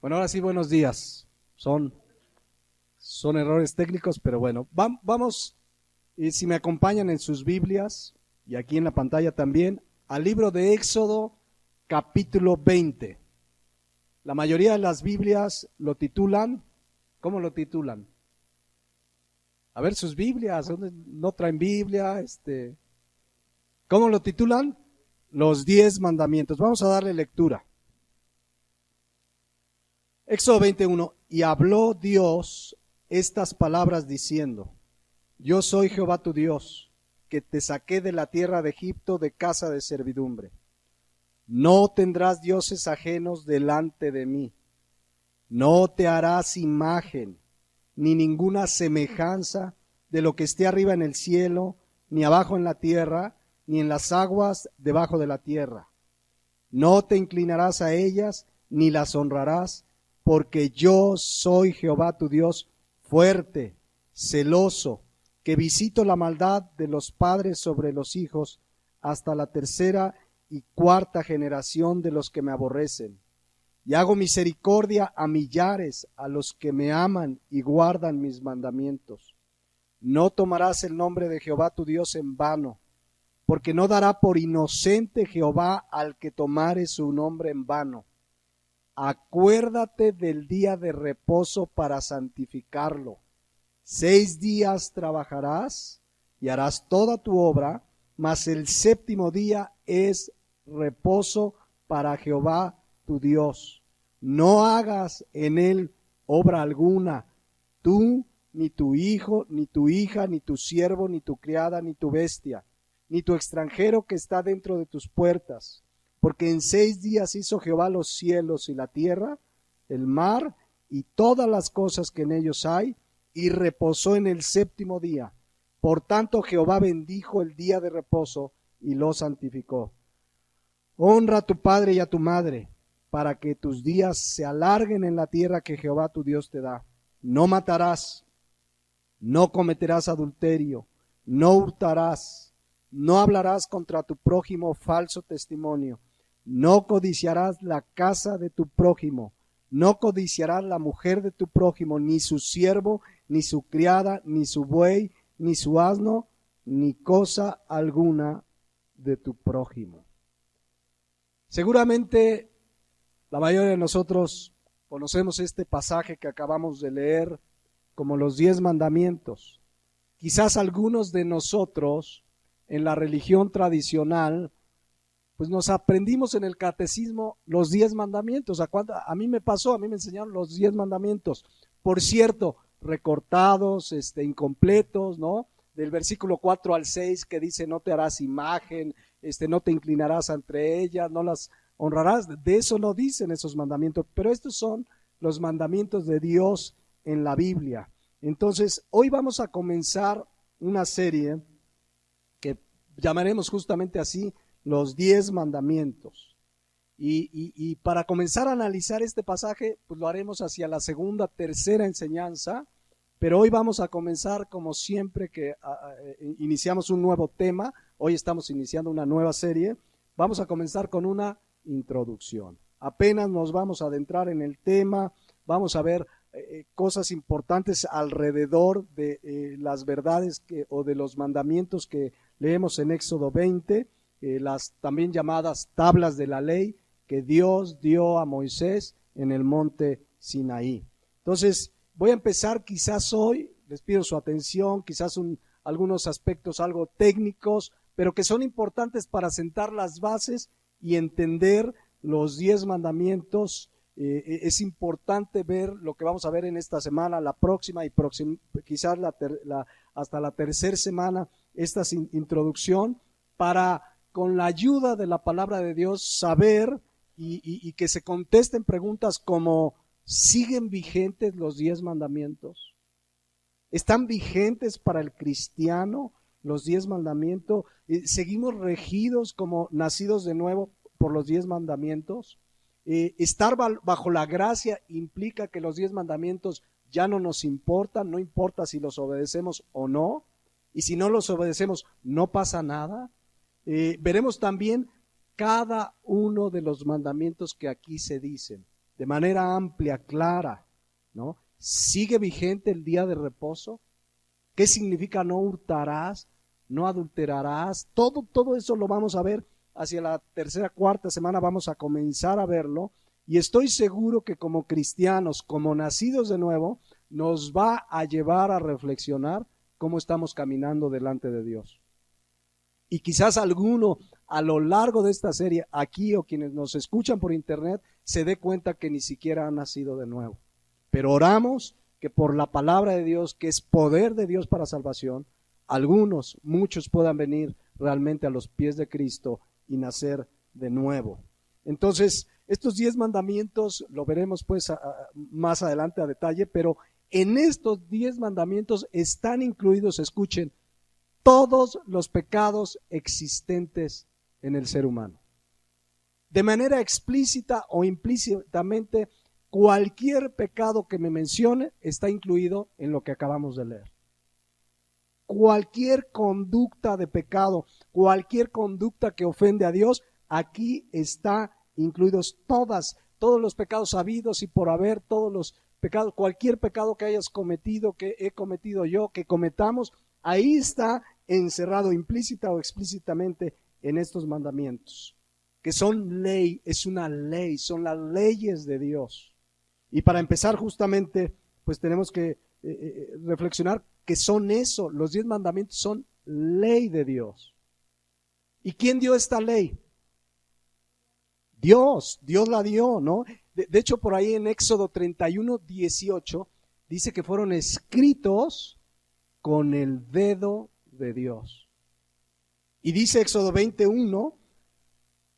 Bueno, ahora sí, buenos días. Son errores técnicos, pero bueno, vamos, y si me acompañan en sus Biblias, y aquí en la pantalla también, al libro de Éxodo, capítulo 20. La mayoría de las Biblias lo titulan, ¿cómo lo titulan? A ver sus Biblias, ¿dónde no traen Biblia? ¿Cómo lo titulan? Los 10 mandamientos. Vamos a darle lectura. Éxodo 21, y habló Dios estas palabras diciendo: Yo soy Jehová tu Dios, que te saqué de la tierra de Egipto de casa de servidumbre. No tendrás dioses ajenos delante de mí. No te harás imagen, ni ninguna semejanza de lo que esté arriba en el cielo, ni abajo en la tierra, ni en las aguas debajo de la tierra. No te inclinarás a ellas, ni las honrarás, porque yo soy Jehová tu Dios, fuerte, celoso, que visito la maldad de los padres sobre los hijos, hasta la tercera y cuarta generación de los que me aborrecen. Y hago misericordia a millares, a los que me aman y guardan mis mandamientos. No tomarás el nombre de Jehová tu Dios en vano, porque no dará por inocente Jehová al que tomare su nombre en vano. Acuérdate del día de reposo para santificarlo. 6 días trabajarás y harás toda tu obra, mas el séptimo día es reposo para Jehová tu Dios. No hagas en él obra alguna, tú, ni tu hijo, ni tu hija, ni tu siervo, ni tu criada, ni tu bestia, ni tu extranjero que está dentro de tus puertas. Porque en 6 días hizo Jehová los cielos y la tierra, el mar y todas las cosas que en ellos hay, y reposó en el séptimo día. Por tanto Jehová bendijo el día de reposo y lo santificó. Honra a tu padre y a tu madre, para que tus días se alarguen en la tierra que Jehová tu Dios te da. No matarás, no cometerás adulterio, no hurtarás, no hablarás contra tu prójimo falso testimonio. No codiciarás la casa de tu prójimo, no codiciarás la mujer de tu prójimo, ni su siervo, ni su criada, ni su buey, ni su asno, ni cosa alguna de tu prójimo. Seguramente la mayoría de nosotros conocemos este pasaje que acabamos de leer como los 10 mandamientos. Quizás algunos de nosotros en la religión tradicional pues nos aprendimos en el catecismo los 10 mandamientos. A mí me pasó, a mí me enseñaron los 10 mandamientos. Por cierto, recortados, incompletos, ¿no? Del versículo 4 al 6 que dice: no te harás imagen, no te inclinarás entre ellas, no las honrarás. De eso no dicen esos mandamientos, pero estos son los mandamientos de Dios en la Biblia. Entonces, hoy vamos a comenzar una serie que llamaremos justamente así, los 10 mandamientos. Y para comenzar a analizar este pasaje, pues lo haremos hacia la segunda, tercera enseñanza, pero hoy vamos a comenzar como siempre que iniciamos un nuevo tema. Hoy estamos iniciando una nueva serie. Vamos a comenzar con una introducción. Apenas nos vamos a adentrar en el tema, vamos a ver cosas importantes alrededor de las verdades o de los mandamientos que leemos en Éxodo 20, las también llamadas tablas de la ley que Dios dio a Moisés en el monte Sinaí. Entonces, voy a empezar quizás hoy, les pido su atención, quizás algunos aspectos algo técnicos, pero que son importantes para sentar las bases y entender los 10 mandamientos. Es importante ver lo que vamos a ver en esta semana, la próxima y quizás hasta la tercera semana, esta introducción, para con la ayuda de la palabra de Dios saber y que se contesten preguntas como: ¿siguen vigentes los 10 mandamientos? ¿Están vigentes para el cristiano los 10 mandamientos? ¿Seguimos regidos como nacidos de nuevo por los 10 mandamientos? Estar bajo la gracia implica que los 10 mandamientos ya no nos importan, no importa si los obedecemos o no, y si no los obedecemos no pasa nada. Veremos también cada uno de los mandamientos que aquí se dicen. de manera amplia, clara, ¿no? ¿Sigue vigente el día de reposo? ¿Qué significa no hurtarás, no adulterarás? Todo eso lo vamos a ver hacia la tercera, cuarta semana, vamos a comenzar a verlo, y estoy seguro que como cristianos, como nacidos de nuevo, nos va a llevar a reflexionar cómo estamos caminando delante de Dios. Y quizás alguno a lo largo de esta serie, aquí o quienes nos escuchan por internet, se dé cuenta que ni siquiera han nacido de nuevo. Pero oramos que por la palabra de Dios, que es poder de Dios para salvación, muchos puedan venir realmente a los pies de Cristo y nacer de nuevo. Entonces, estos 10 mandamientos lo veremos pues más adelante a detalle, pero en estos 10 mandamientos están incluidos, escuchen, todos los pecados existentes en el ser humano. De manera explícita o implícitamente, cualquier pecado que me mencione está incluido en lo que acabamos de leer. Cualquier conducta de pecado, cualquier conducta que ofende a Dios, aquí está incluidos todos los pecados habidos y por haber, todos los pecados, cualquier pecado que hayas cometido, que he cometido yo, que cometamos, ahí está encerrado implícita o explícitamente en estos mandamientos, que son ley, es una ley, son las leyes de Dios. Y para empezar justamente, pues tenemos que reflexionar que son eso, los 10 mandamientos son ley de Dios. ¿Y quién dio esta ley? Dios la dio, ¿no? De hecho, por ahí en Éxodo 31:18 dice que fueron escritos con el dedo de Dios. Y dice Éxodo 20:1,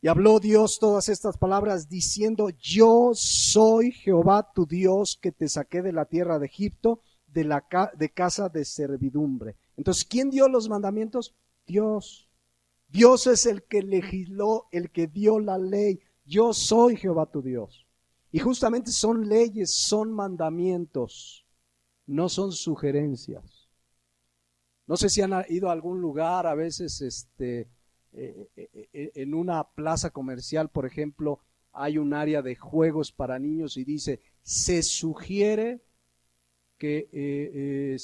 y habló Dios todas estas palabras diciendo: yo soy Jehová tu Dios que te saqué de la tierra de Egipto, de casa de servidumbre. Entonces, ¿quién dio los mandamientos? Dios. Dios es el que legisló, el que dio la ley. Yo soy Jehová tu Dios. Y justamente son leyes, son mandamientos, no son sugerencias. No sé si han ido a algún lugar, a veces en una plaza comercial, por ejemplo, hay un área de juegos para niños y dice, se sugiere que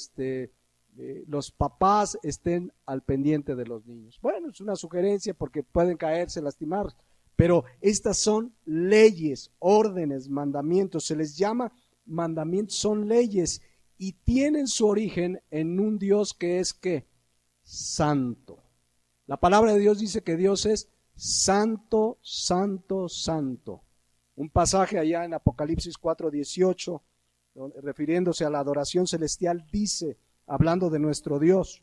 los papás estén al pendiente de los niños. Bueno, es una sugerencia porque pueden caerse, lastimar, pero estas son leyes, órdenes, mandamientos, se les llama mandamientos, son leyes y tienen su origen en un Dios que es ¿qué? Santo. La palabra de Dios dice que Dios es santo, santo, santo. Un pasaje allá en Apocalipsis 4:18, refiriéndose a la adoración celestial, dice, hablando de nuestro Dios,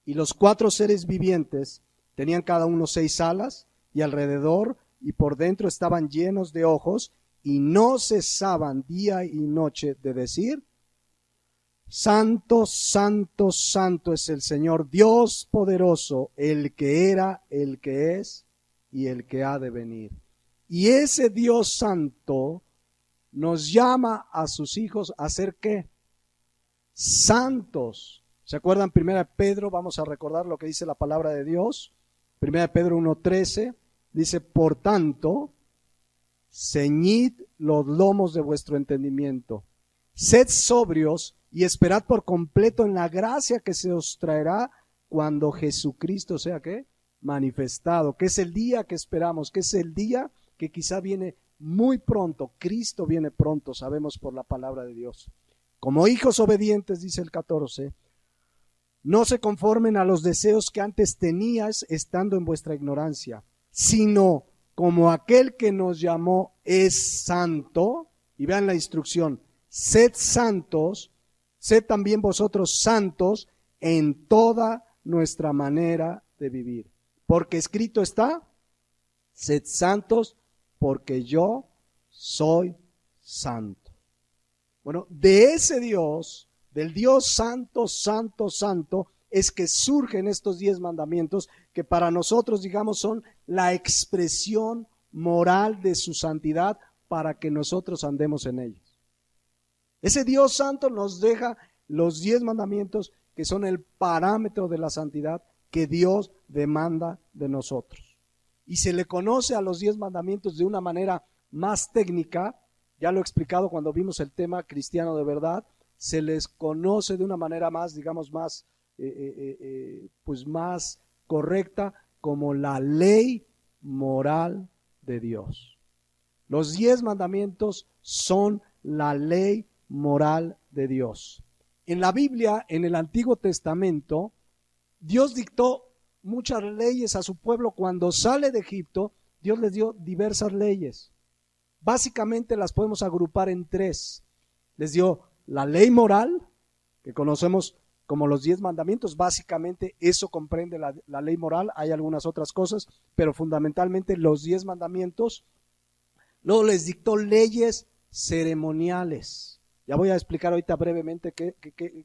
y los 4 seres vivientes tenían cada uno 6 alas, y alrededor y por dentro estaban llenos de ojos, y no cesaban día y noche de decir: santo, santo, santo es el Señor Dios poderoso, el que era, el que es y el que ha de venir. Y ese Dios santo nos llama a sus hijos a ser ¿qué? Santos. ¿Se acuerdan? 1 Pedro, vamos a recordar lo que dice la palabra de Dios. 1 Pedro 1:13 dice: por tanto, ceñid los lomos de vuestro entendimiento, sed sobrios y esperad por completo en la gracia que se os traerá cuando Jesucristo sea ¿qué? Manifestado, que es el día que esperamos, que es el día que quizá viene muy pronto. Cristo viene pronto, sabemos por la palabra de Dios. Como hijos obedientes, dice el 14, no se conformen a los deseos que antes teníais estando en vuestra ignorancia, sino como aquel que nos llamó es santo, y vean la instrucción, sed santos, sed también vosotros santos en toda nuestra manera de vivir. Porque escrito está, sed santos porque yo soy santo. Bueno, de ese Dios, del Dios santo, santo, santo, es que surgen estos 10 mandamientos que para nosotros, digamos, son la expresión moral de su santidad para que nosotros andemos en ellos. Ese Dios santo nos deja los 10 mandamientos que son el parámetro de la santidad que Dios demanda de nosotros. Y se le conoce a los 10 mandamientos de una manera más técnica, ya lo he explicado cuando vimos el tema cristiano de verdad, se les conoce de una manera más, digamos, más, pues más correcta como la ley moral de Dios. Los 10 mandamientos son la ley moral de Dios. En la Biblia, en el Antiguo Testamento, Dios dictó muchas leyes a su pueblo. Cuando sale de Egipto, Dios les dio diversas leyes. Básicamente las podemos agrupar en 3. Les dio la ley moral, que conocemos como los 10 mandamientos. Básicamente eso comprende la ley moral. Hay algunas otras cosas, pero fundamentalmente los 10 mandamientos. Luego les dictó leyes ceremoniales. Ya voy a explicar ahorita brevemente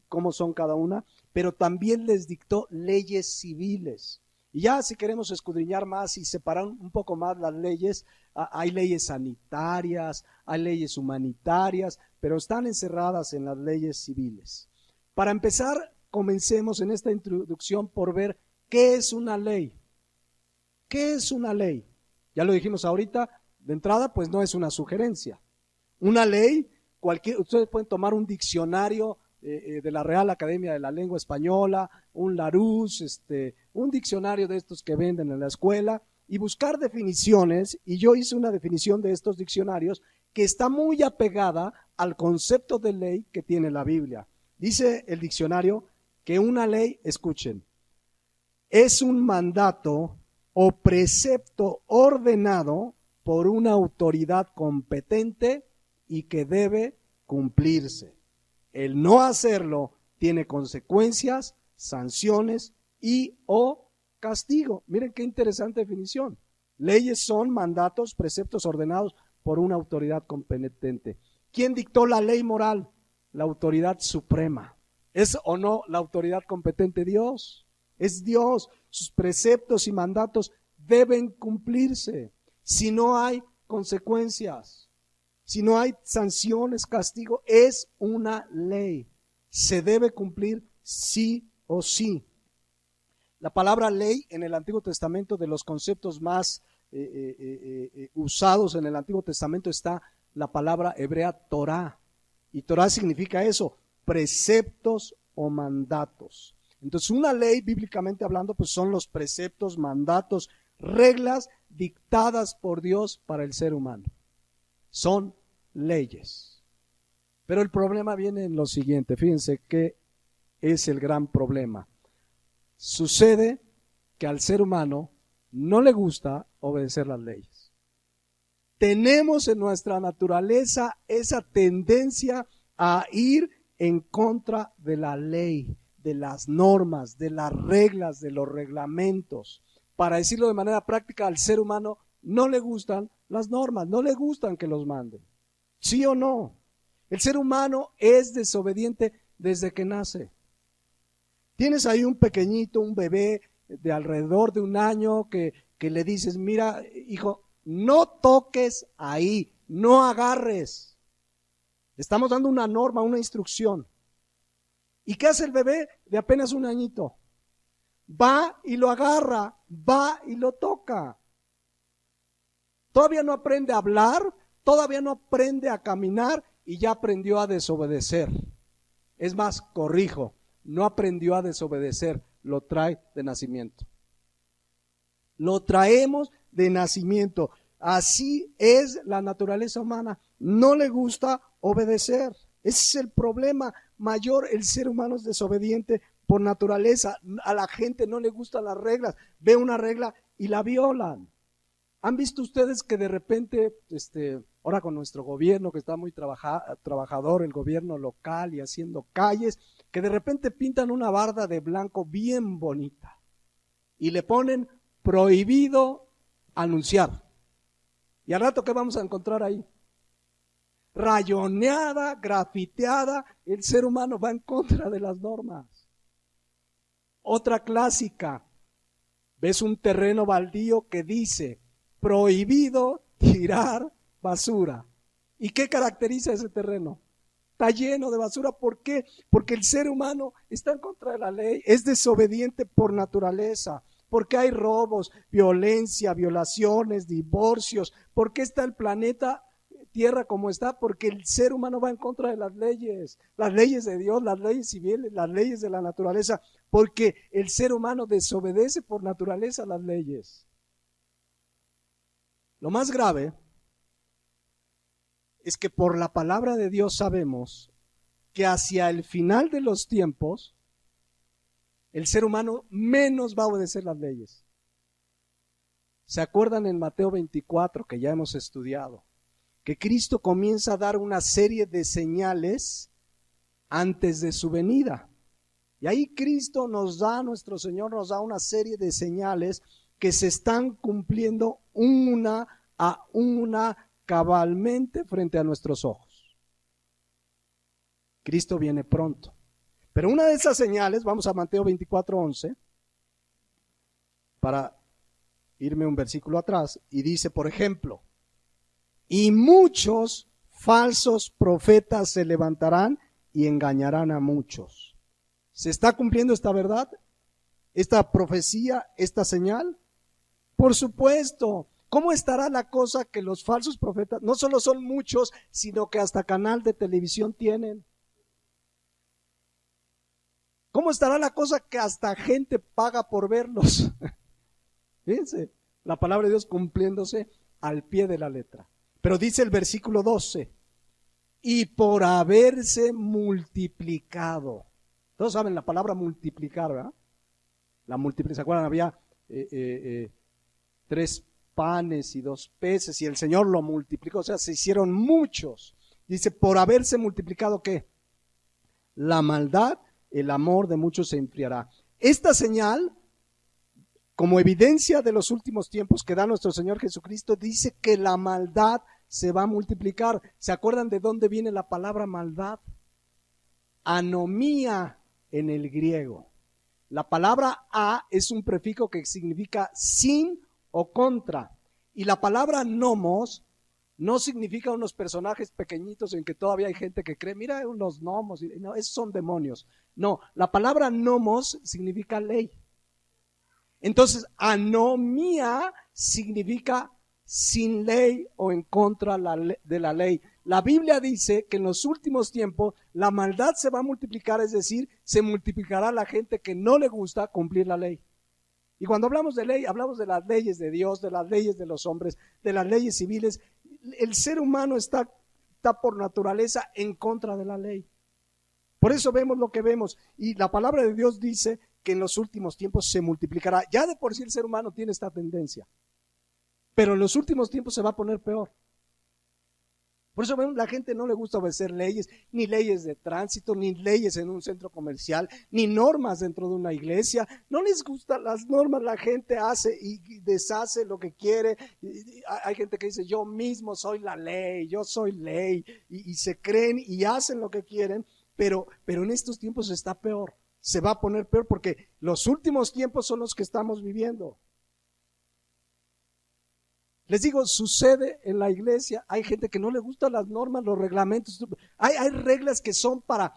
cómo son cada una, pero también les dictó leyes civiles. Y ya si queremos escudriñar más y separar un poco más las leyes, hay leyes sanitarias, hay leyes humanitarias, pero están encerradas en las leyes civiles. Para empezar, comencemos en esta introducción por ver qué es una ley. ¿Qué es una ley? Ya lo dijimos ahorita, de entrada, pues no es una sugerencia. Una ley, ustedes pueden tomar un diccionario de la Real Academia de la Lengua Española, un Larousse, un diccionario de estos que venden en la escuela y buscar definiciones, y yo hice una definición de estos diccionarios que está muy apegada al concepto de ley que tiene la Biblia. Dice el diccionario que una ley, escuchen, es un mandato o precepto ordenado por una autoridad competente y que debe cumplirse. El no hacerlo tiene consecuencias, sanciones y o castigo. Miren qué interesante definición. Leyes son mandatos, preceptos ordenados por una autoridad competente. ¿Quién dictó la ley moral? La autoridad suprema. ¿Es o no la autoridad competente? Dios. Es Dios. Sus preceptos y mandatos deben cumplirse. Si no hay consecuencias, si no hay sanciones, castigo, es una ley. Se debe cumplir sí o sí. La palabra ley en el Antiguo Testamento, de los conceptos más usados en el Antiguo Testamento, está la palabra hebrea Torah. Y Torah significa eso, preceptos o mandatos. Entonces una ley, bíblicamente hablando, pues son los preceptos, mandatos, reglas dictadas por Dios para el ser humano. Son leyes. Pero el problema viene en lo siguiente. Fíjense qué es el gran problema. Sucede que al ser humano no le gusta obedecer las leyes. Tenemos en nuestra naturaleza esa tendencia a ir en contra de la ley, de las normas, de las reglas, de los reglamentos. Para decirlo de manera práctica, al ser humano no le gustan las normas, no le gustan que los manden. ¿Sí o no? El ser humano es desobediente desde que nace. Tienes ahí un pequeñito, un bebé de alrededor de 1 año que le dices, mira, hijo, no toques ahí, no agarres. Estamos dando una norma, una instrucción. ¿Y qué hace el bebé de apenas 1 añito? Va y lo agarra, va y lo toca. Todavía no aprende a hablar, todavía no aprende a caminar y ya aprendió a desobedecer. Es más, corrijo, no aprendió a desobedecer, lo trae de nacimiento. Lo traemos de nacimiento. Así es la naturaleza humana. No le gusta obedecer. Ese es el problema mayor. El ser humano es desobediente por naturaleza. A la gente no le gustan las reglas. Ve una regla y la violan. ¿Han visto ustedes que de repente, ahora con nuestro gobierno que está muy trabajador, el gobierno local y haciendo calles, que de repente pintan una barda de blanco bien bonita y le ponen prohibido anunciar? Y al rato, ¿qué vamos a encontrar ahí? Rayoneada, grafiteada. El ser humano va en contra de las normas. Otra clásica. Ves un terreno baldío que dice prohibido tirar basura. ¿Y qué caracteriza ese terreno? Está lleno de basura. ¿Por qué? Porque el ser humano está en contra de la ley, es desobediente por naturaleza. ¿Por qué hay robos, violencia, violaciones, divorcios? ¿Por qué está el planeta Tierra como está? Porque el ser humano va en contra de las leyes de Dios, las leyes civiles, las leyes de la naturaleza, porque el ser humano desobedece por naturaleza las leyes. Lo más grave es que por la palabra de Dios sabemos que hacia el final de los tiempos, el ser humano menos va a obedecer las leyes. ¿Se acuerdan en Mateo 24, que ya hemos estudiado, que Cristo comienza a dar una serie de señales antes de su venida? Y ahí Cristo nuestro Señor nos da una serie de señales que se están cumpliendo una a una cabalmente frente a nuestros ojos. Cristo viene pronto. Pero una de esas señales, vamos a Mateo 24:11, para irme un versículo atrás, y dice, por ejemplo, y muchos falsos profetas se levantarán y engañarán a muchos. ¿Se está cumpliendo esta verdad? ¿Esta profecía? ¿Esta señal? Por supuesto. ¿Cómo estará la cosa que los falsos profetas no solo son muchos, sino que hasta canal de televisión tienen? ¿Cómo estará la cosa que hasta gente paga por verlos? Fíjense, la palabra de Dios cumpliéndose al pie de la letra. Pero dice el versículo 12, y por haberse multiplicado. Todos saben la palabra multiplicar, ¿verdad? La multiplicación, ¿se acuerdan? Había 3 panes y 2 peces y el Señor lo multiplicó, o sea, se hicieron muchos. Dice, por haberse multiplicado, ¿qué? La maldad, el amor de muchos se enfriará. Esta señal, como evidencia de los últimos tiempos que da nuestro Señor Jesucristo, dice que la maldad se va a multiplicar. ¿Se acuerdan de dónde viene la palabra maldad? Anomía en el griego. La palabra a es un prefijo que significa sin o contra. Y la palabra nomos no significa unos personajes pequeñitos en que todavía hay gente que cree, mira unos gnomos, no, esos son demonios. No, la palabra nomos significa ley. Entonces, anomía significa sin ley o en contra de la ley. La Biblia dice que en los últimos tiempos la maldad se va a multiplicar, es decir, se multiplicará la gente que no le gusta cumplir la ley. Y cuando hablamos de ley, hablamos de las leyes de Dios, de las leyes de los hombres, de las leyes civiles. El ser humano está por naturaleza en contra de la ley. Por eso vemos lo que vemos. Y la palabra de Dios dice que en los últimos tiempos se multiplicará. Ya de por sí el ser humano tiene esta tendencia. Pero en los últimos tiempos se va a poner peor. Por eso vemos, la gente no le gusta obedecer leyes, ni leyes de tránsito, ni leyes en un centro comercial, ni normas dentro de una iglesia. No les gustan las normas, la gente hace y deshace lo que quiere. Hay gente que dice, yo mismo soy la ley, yo soy ley, y se creen y hacen lo que quieren, pero en estos tiempos está peor. Se va a poner peor porque los últimos tiempos son los que estamos viviendo. Les digo, sucede en la iglesia, hay gente que no le gustan las normas, los reglamentos, hay reglas que son para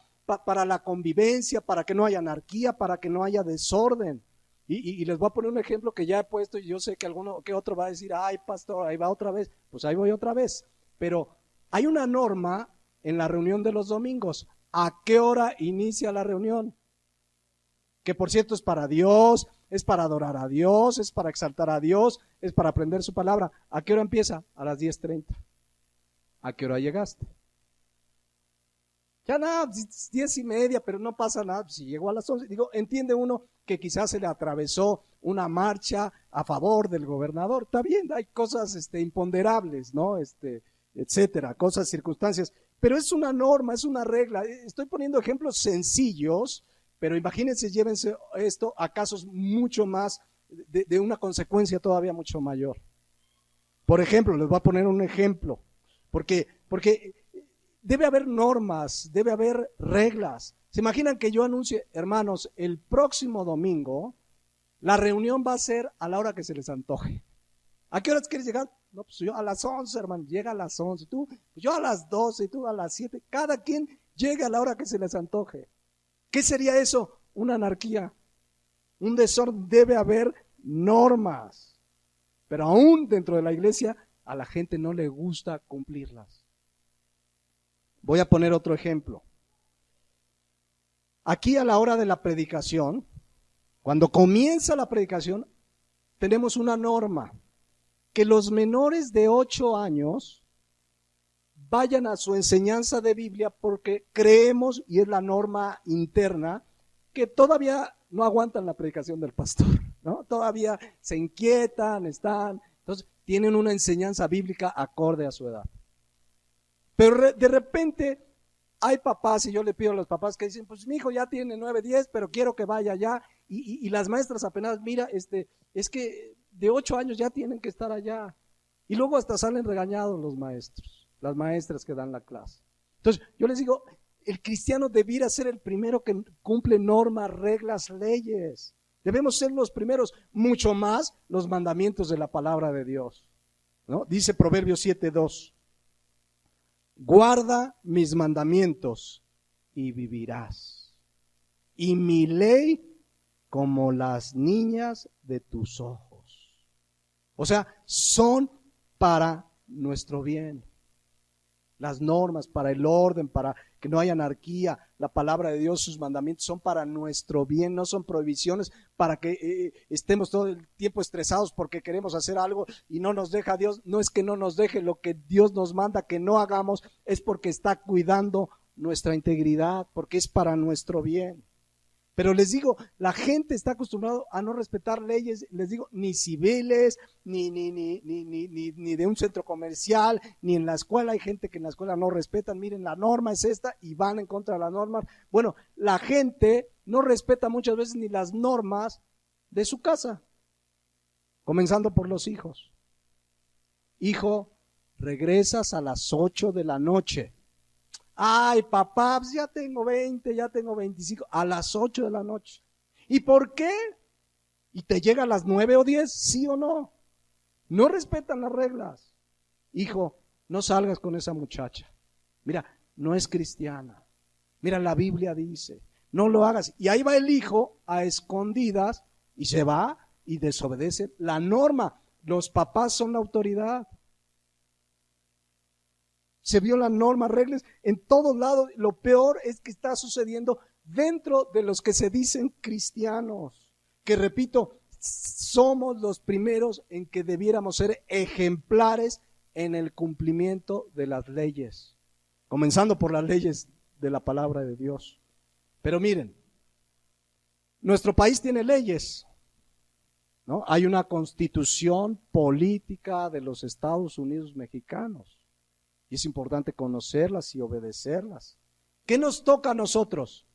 la convivencia, para que no haya anarquía, para que no haya desorden. Y les voy a poner un ejemplo que ya he puesto y yo sé que alguno que otro va a decir, ay pastor, ahí va otra vez, pues ahí voy otra vez. Pero hay una norma en la reunión de los domingos, ¿a qué hora inicia la reunión? Que por cierto es para Dios, es para adorar a Dios, es para exaltar a Dios, es para aprender su palabra. ¿A qué hora empieza? A las 10:30. ¿A qué hora llegaste? Ya nada, 10:30, pero no pasa nada. Si llegó a las 11, digo, entiende uno que quizás se le atravesó una marcha a favor del gobernador. Está bien, hay cosas imponderables, ¿no? Etcétera, cosas, circunstancias. Pero es una norma, es una regla. Estoy poniendo ejemplos sencillos, pero imagínense, llévense esto a casos mucho más, de una consecuencia todavía mucho mayor. Por ejemplo, les voy a poner un ejemplo, porque debe haber normas, debe haber reglas. ¿Se imaginan que yo anuncie, hermanos, el próximo domingo, la reunión va a ser a la hora que se les antoje? ¿A qué horas quieres llegar? No, pues yo a las 11, hermano, llega a las 11, tú, pues yo a las 12, tú a las 7, cada quien llega a la hora que se les antoje. ¿Qué sería eso? Una anarquía, un desorden. Debe haber normas. Pero aún dentro de la iglesia a la gente no le gusta cumplirlas. Voy a poner otro ejemplo. Aquí a la hora de la predicación, cuando comienza la predicación, tenemos una norma, que los menores de 8 años vayan a su enseñanza de Biblia porque creemos, y es la norma interna, que todavía no aguantan la predicación del pastor, ¿no? Todavía se inquietan, entonces tienen una enseñanza bíblica acorde a su edad. Pero de repente hay papás, y yo le pido a los papás que dicen, pues mi hijo ya tiene 9, 10, pero quiero que vaya allá, y las maestras apenas, mira, es que de 8 años ya tienen que estar allá, y luego hasta salen regañados los maestros, las maestras que dan la clase. Entonces yo les digo, el cristiano debiera ser el primero que cumple normas, reglas, leyes. Debemos ser los primeros, mucho más los mandamientos de la palabra de Dios, ¿no? Dice Proverbios 7:2, guarda mis mandamientos y vivirás, y mi ley como las niñas de tus ojos. O sea, son para nuestro bien. Las normas, para el orden, para que no haya anarquía. La palabra de Dios, sus mandamientos son para nuestro bien, no son prohibiciones para que estemos todo el tiempo estresados porque queremos hacer algo y no nos deja Dios. No es que no nos deje, lo que Dios nos manda que no hagamos es porque está cuidando nuestra integridad, porque es para nuestro bien. Pero les digo, la gente está acostumbrada a no respetar leyes, les digo, ni civiles, ni de un centro comercial, ni en la escuela. Hay gente que en la escuela no respetan, miren, la norma es esta y van en contra de las normas. Bueno, la gente no respeta muchas veces ni las normas de su casa, comenzando por los hijos. Hijo, regresas a las 8 de la noche. Ay, papá, pues ya tengo 20, ya tengo 25, a las 8 de la noche. ¿Y por qué? ¿Y te llega a las 9 o 10? ¿Sí o no? No respetan las reglas. Hijo, no salgas con esa muchacha. Mira, no es cristiana. Mira, la Biblia dice, no lo hagas. Y ahí va el hijo a escondidas y se va y desobedece la norma. Los papás son la autoridad. Se violan normas, reglas en todos lados. Lo peor es que está sucediendo dentro de los que se dicen cristianos, que repito, somos los primeros en que debiéramos ser ejemplares en el cumplimiento de las leyes, comenzando por las leyes de la palabra de Dios. Pero miren, nuestro país tiene leyes, ¿no? Hay una constitución política de los Estados Unidos mexicanos. Y es importante conocerlas y obedecerlas. ¿Qué nos toca a nosotros?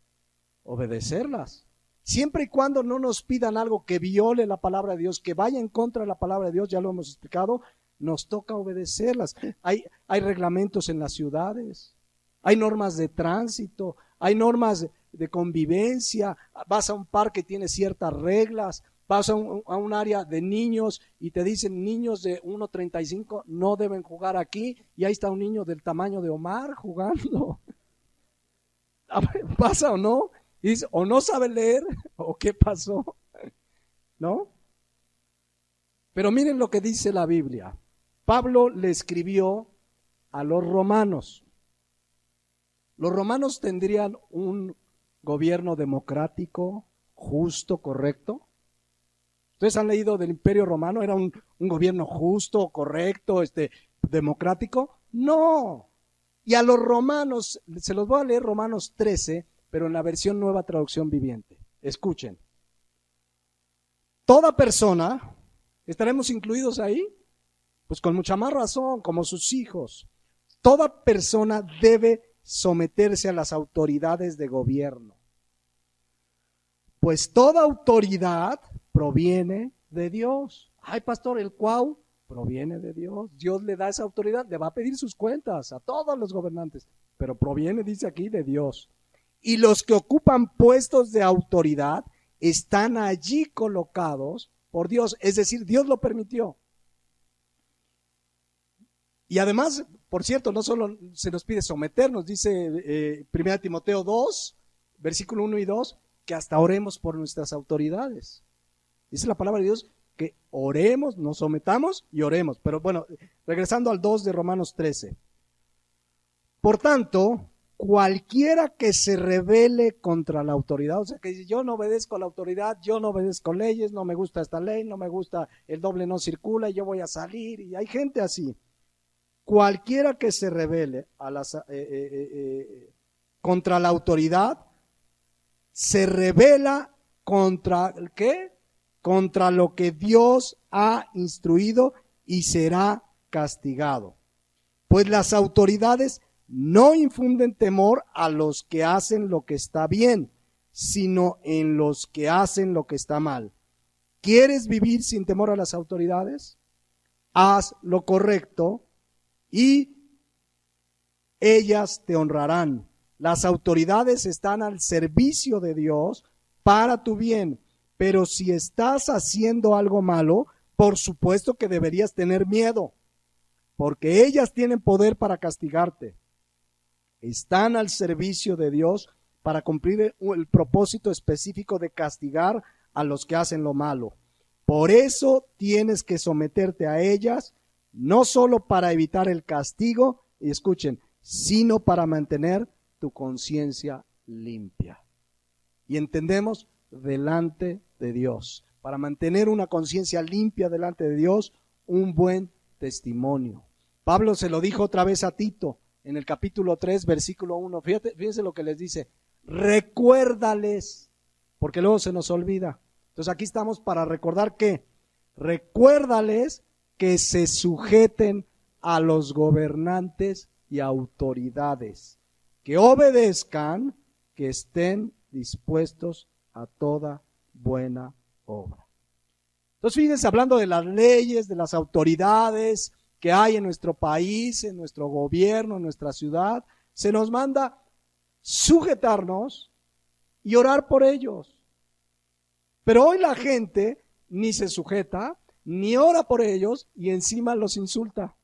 Obedecerlas. Siempre y cuando no nos pidan algo que viole la palabra de Dios, que vaya en contra de la palabra de Dios, ya lo hemos explicado, nos toca obedecerlas. Hay reglamentos en las ciudades, hay normas de tránsito, hay normas de convivencia. Vas a un parque, tiene ciertas reglas. Vas a un área de niños y te dicen niños de 1.35 no deben jugar aquí, y ahí está un niño del tamaño de Omar jugando. ¿Pasa o no? Y dice, o no sabe leer, o qué pasó, ¿no? Pero miren lo que dice la Biblia. Pablo le escribió a los romanos. Los romanos tendrían un gobierno democrático, justo, correcto. ¿Ustedes han leído del Imperio Romano? ¿Era un gobierno justo, correcto, democrático? No. Y a los romanos, se los voy a leer Romanos 13, pero en la versión Nueva Traducción Viviente. Escuchen. Toda persona, ¿estaremos incluidos ahí? Pues con mucha más razón, como sus hijos. Toda persona debe someterse a las autoridades de gobierno. Pues toda autoridad proviene de Dios. Ay, pastor, el cuau proviene de Dios. Dios le da esa autoridad, le va a pedir sus cuentas a todos los gobernantes, pero proviene, dice aquí, de Dios. Y los que ocupan puestos de autoridad están allí colocados por Dios, es decir, Dios lo permitió. Y además, por cierto, no solo se nos pide someternos, dice 1 Timoteo 2, versículo 1 y 2, que hasta oremos por nuestras autoridades. Dice la palabra de Dios que oremos, nos sometamos y oremos. Pero bueno, regresando al 2 de Romanos 13. Por tanto, cualquiera que se rebele contra la autoridad, o sea, que dice, yo no obedezco a la autoridad, yo no obedezco leyes, no me gusta esta ley, no me gusta, el doble no circula, y yo voy a salir, y hay gente así. Cualquiera que se rebele a contra la autoridad, se rebela contra ¿qué? Contra lo que Dios ha instruido y será castigado. Pues las autoridades no infunden temor a los que hacen lo que está bien, sino en los que hacen lo que está mal. ¿Quieres vivir sin temor a las autoridades? Haz lo correcto y ellas te honrarán. Las autoridades están al servicio de Dios para tu bien, pero si estás haciendo algo malo, por supuesto que deberías tener miedo, porque ellas tienen poder para castigarte. Están al servicio de Dios para cumplir el propósito específico de castigar a los que hacen lo malo. Por eso tienes que someterte a ellas, no solo para evitar el castigo, y escuchen, sino para mantener tu conciencia limpia. Y entendemos, delante de Dios, para mantener una conciencia limpia delante de Dios, un buen testimonio. Pablo se lo dijo otra vez a Tito, en el capítulo 3, versículo 1, fíjense lo que les dice, recuérdales, porque luego se nos olvida. Entonces aquí estamos para recordar que, recuérdales que se sujeten a los gobernantes y autoridades, que obedezcan, que estén dispuestos a toda buena obra. Entonces fíjense, hablando de las leyes, de las autoridades que hay en nuestro país, en nuestro gobierno, en nuestra ciudad, se nos manda sujetarnos y orar por ellos. Pero hoy la gente ni se sujeta, ni ora por ellos y encima los insulta.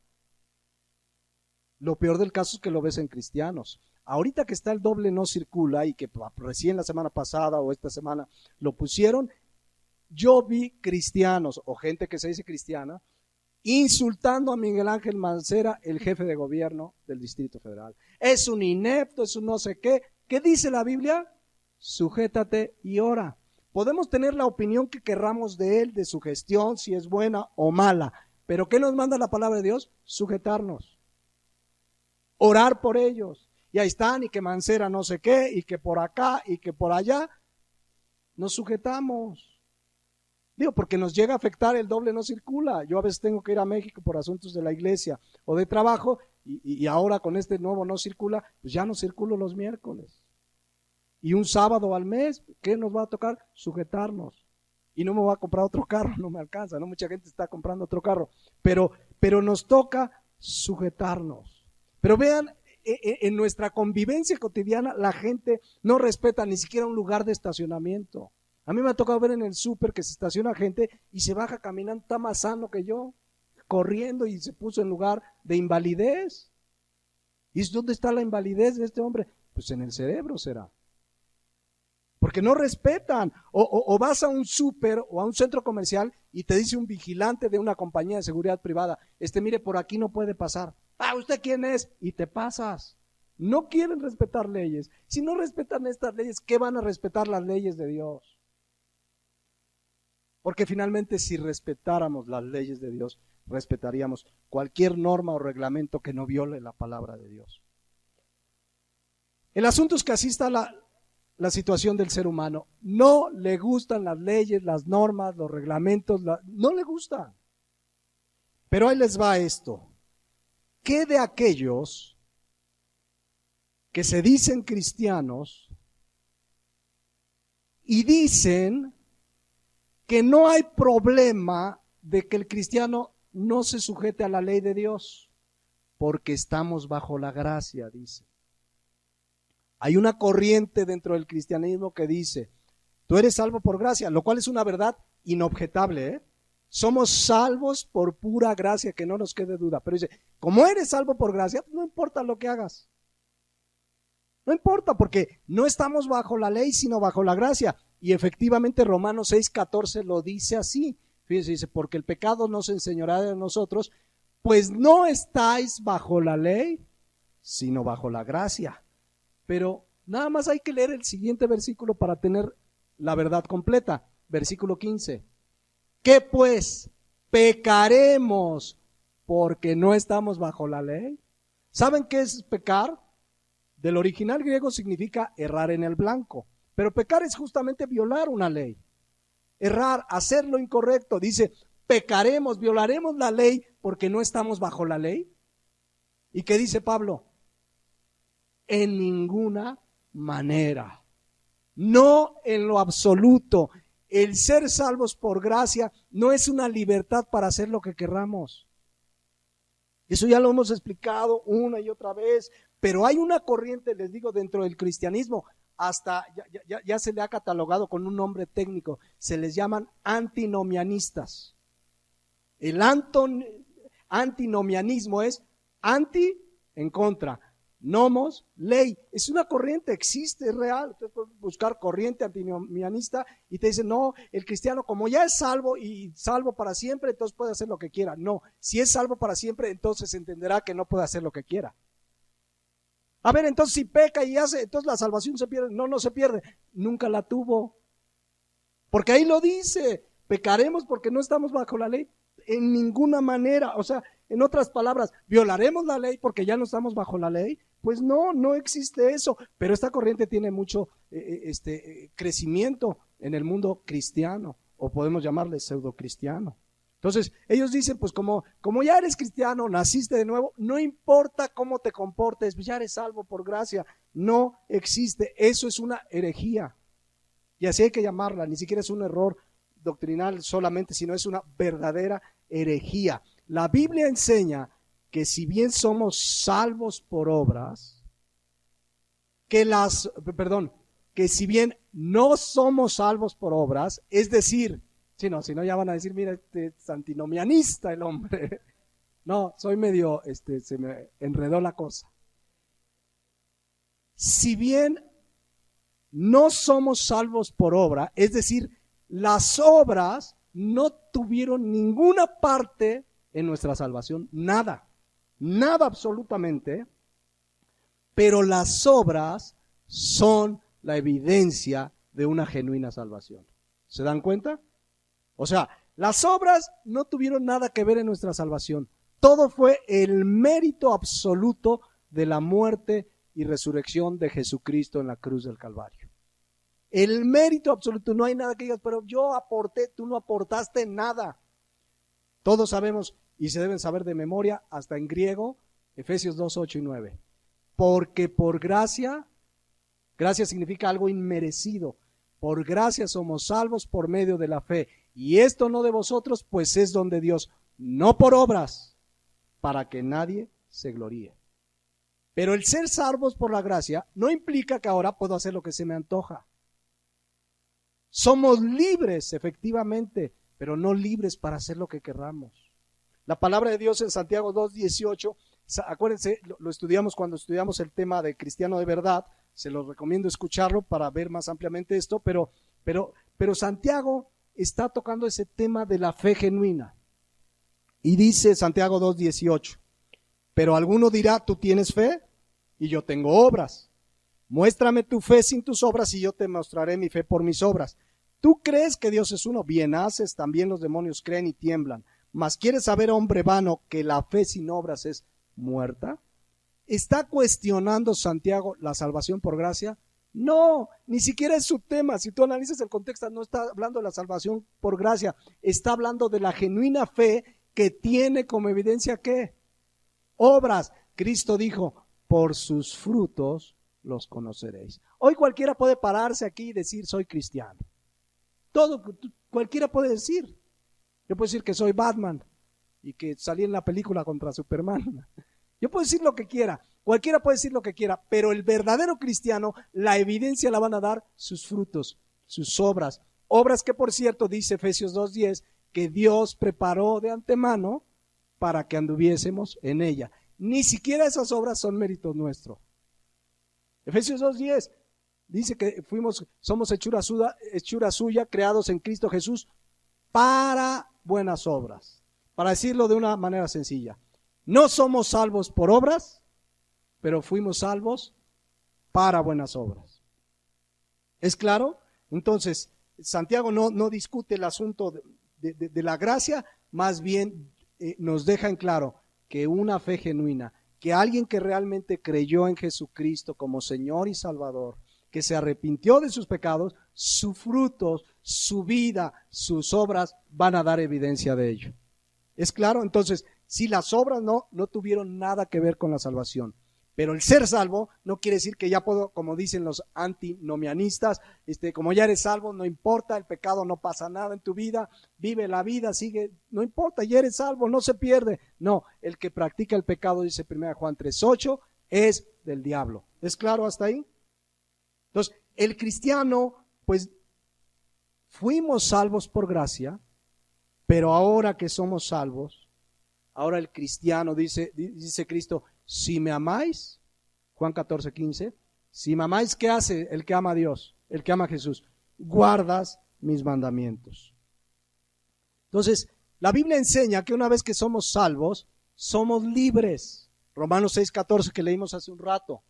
Lo peor del caso es que lo ves en cristianos. Ahorita que está el doble no circula y que recién la semana pasada o esta semana lo pusieron, yo vi cristianos o gente que se dice cristiana insultando a Miguel Ángel Mancera, el jefe de gobierno del Distrito Federal. Es un inepto, es un no sé qué. ¿Qué dice la Biblia? Sujétate y ora. Podemos tener la opinión que querramos de él, de su gestión, si es buena o mala, pero ¿qué nos manda la palabra de Dios? Sujetarnos, orar por ellos. Y ahí están, y que Mancera no sé qué, y que por acá, y que por allá, nos sujetamos. Digo, porque nos llega a afectar el doble no circula. Yo a veces tengo que ir a México por asuntos de la iglesia o de trabajo, y ahora con este nuevo no circula, pues ya no circulo los miércoles. Y un sábado al mes, ¿qué nos va a tocar? Sujetarnos. Y no me voy a comprar otro carro, no me alcanza, ¿no? Mucha gente está comprando otro carro, pero nos toca sujetarnos. Pero vean, en nuestra convivencia cotidiana la gente no respeta ni siquiera un lugar de estacionamiento. A mí me ha tocado ver en el súper que se estaciona gente y se baja caminando, está más sano que yo, corriendo, y se puso en lugar de invalidez. ¿Y dónde está la invalidez de este hombre? Pues en el cerebro será. Porque no respetan. O vas a un súper o a un centro comercial y te dice un vigilante de una compañía de seguridad privada, mire, por aquí no puede pasar. Ah, ¿usted quién es? Y te pasas. No quieren respetar leyes. Si no respetan estas leyes, ¿qué van a respetar las leyes de Dios? Porque finalmente, si respetáramos las leyes de Dios, respetaríamos cualquier norma o reglamento que no viole la palabra de Dios. El asunto es que así está la situación del ser humano. No le gustan las leyes, las normas, los reglamentos, no le gustan. Pero ahí les va esto. ¿Qué de aquellos que se dicen cristianos y dicen que no hay problema de que el cristiano no se sujete a la ley de Dios, porque estamos bajo la gracia, dice? Hay una corriente dentro del cristianismo que dice, tú eres salvo por gracia, lo cual es una verdad inobjetable, ¿eh? Somos salvos por pura gracia, que no nos quede duda. Pero dice, como eres salvo por gracia, no importa lo que hagas. No importa, porque no estamos bajo la ley, sino bajo la gracia. Y efectivamente Romanos 6:14 lo dice así. Fíjense, dice, porque el pecado no se enseñoreará de nosotros, pues no estáis bajo la ley, sino bajo la gracia. Pero nada más hay que leer el siguiente versículo para tener la verdad completa. Versículo 15. ¿Qué pues? ¿Pecaremos porque no estamos bajo la ley? ¿Saben qué es pecar? Del original griego significa errar en el blanco, pero pecar es justamente violar una ley. Errar, hacer lo incorrecto. Dice, pecaremos, violaremos la ley porque no estamos bajo la ley. ¿Y qué dice Pablo? En ninguna manera. No en lo absoluto. El ser salvos por gracia no es una libertad para hacer lo que querramos. Eso ya lo hemos explicado una y otra vez, pero hay una corriente, les digo, dentro del cristianismo, hasta ya se le ha catalogado con un nombre técnico, se les llaman antinomianistas. El antinomianismo es anti, en contra, nomos, ley. Es una corriente, existe, es real. Usted puede buscar corriente antinomianista y te dice, no, el cristiano como ya es salvo y salvo para siempre, entonces puede hacer lo que quiera. No, si es salvo para siempre, entonces entenderá que no puede hacer lo que quiera. A ver, entonces si peca y hace, entonces la salvación se pierde. No, no se pierde, nunca la tuvo. Porque ahí lo dice, pecaremos porque no estamos bajo la ley. En ninguna manera, o sea, en otras palabras, ¿violaremos la ley porque ya no estamos bajo la ley? Pues no, no existe eso, pero esta corriente tiene mucho crecimiento en el mundo cristiano, o podemos llamarle pseudo cristiano. Entonces, ellos dicen, pues como ya eres cristiano, naciste de nuevo, no importa cómo te comportes, ya eres salvo por gracia. No existe, eso es una herejía, y así hay que llamarla, ni siquiera es un error doctrinal solamente, sino es una verdadera herejía. La Biblia enseña que si bien somos salvos por obras, que si bien no somos salvos por obras, es decir, si no ya van a decir, mira, es antinomianista el hombre. No, soy medio, se me enredó la cosa. Si bien no somos salvos por obra, es decir, las obras no tuvieron ninguna parte en nuestra salvación, nada absolutamente, pero las obras son la evidencia de una genuina salvación. ¿Se dan cuenta? O sea, las obras no tuvieron nada que ver en nuestra salvación. Todo fue el mérito absoluto de la muerte y resurrección de Jesucristo en la cruz del Calvario. El mérito absoluto, no hay nada que digas, pero yo aporté, tú no aportaste nada. Todos sabemos y se deben saber de memoria, hasta en griego, Efesios 2, 8 y 9. Porque por gracia, gracia significa algo inmerecido, por gracia somos salvos por medio de la fe. Y esto no de vosotros, pues es don de Dios, no por obras, para que nadie se gloríe. Pero el ser salvos por la gracia no implica que ahora puedo hacer lo que se me antoja. Somos libres, efectivamente, pero no libres para hacer lo que querramos. La palabra de Dios en Santiago 2:18, acuérdense, lo estudiamos cuando estudiamos el tema de cristiano de verdad, se los recomiendo escucharlo para ver más ampliamente esto, pero Santiago está tocando ese tema de la fe genuina. Y dice Santiago 2:18, pero alguno dirá, tú tienes fe y yo tengo obras. Muéstrame tu fe sin tus obras y yo te mostraré mi fe por mis obras. ¿Tú crees que Dios es uno? Bien haces, también los demonios creen y tiemblan. Mas ¿quieres saber, hombre vano, que la fe sin obras es muerta? ¿Está cuestionando Santiago la salvación por gracia? No, ni siquiera es su tema. Si tú analizas el contexto, no está hablando de la salvación por gracia, está hablando de la genuina fe que tiene como evidencia ¿qué? Obras. Cristo dijo, por sus frutos los conoceréis. Hoy cualquiera puede pararse aquí y decir soy cristiano. Cualquiera puede decir. Yo puedo decir que soy Batman y que salí en la película contra Superman. Yo puedo decir lo que quiera, cualquiera puede decir lo que quiera, pero el verdadero cristiano, la evidencia la van a dar sus frutos, sus obras. Obras que, por cierto, dice Efesios 2:10, que Dios preparó de antemano para que anduviésemos en ella. Ni siquiera esas obras son mérito nuestro. Efesios 2:10 dice que somos hechura suya, creados en Cristo Jesús para buenas obras. Para decirlo de una manera sencilla, no somos salvos por obras, pero fuimos salvos para buenas obras. ¿Es claro? Entonces, Santiago no discute el asunto de la gracia, más bien nos deja en claro que una fe genuina, que alguien que realmente creyó en Jesucristo como Señor y Salvador, que se arrepintió de sus pecados, sus frutos, su vida, sus obras van a dar evidencia de ello. ¿Es claro? Entonces, si las obras no tuvieron nada que ver con la salvación, pero el ser salvo no quiere decir que ya puedo, como dicen los antinomianistas, como ya eres salvo, no importa, el pecado no pasa nada en tu vida, vive la vida, sigue, no importa, ya eres salvo, no se pierde. No, el que practica el pecado, dice 1 Juan 3:8, es del diablo. ¿Es claro hasta ahí? Entonces, el cristiano, pues, fuimos salvos por gracia, pero ahora que somos salvos, ahora el cristiano, dice Cristo, si me amáis, Juan 14:15, si me amáis, ¿qué hace el que ama a Dios, el que ama a Jesús? Guardas mis mandamientos. Entonces, la Biblia enseña que una vez que somos salvos, somos libres. Romanos 6:14 que leímos hace un rato.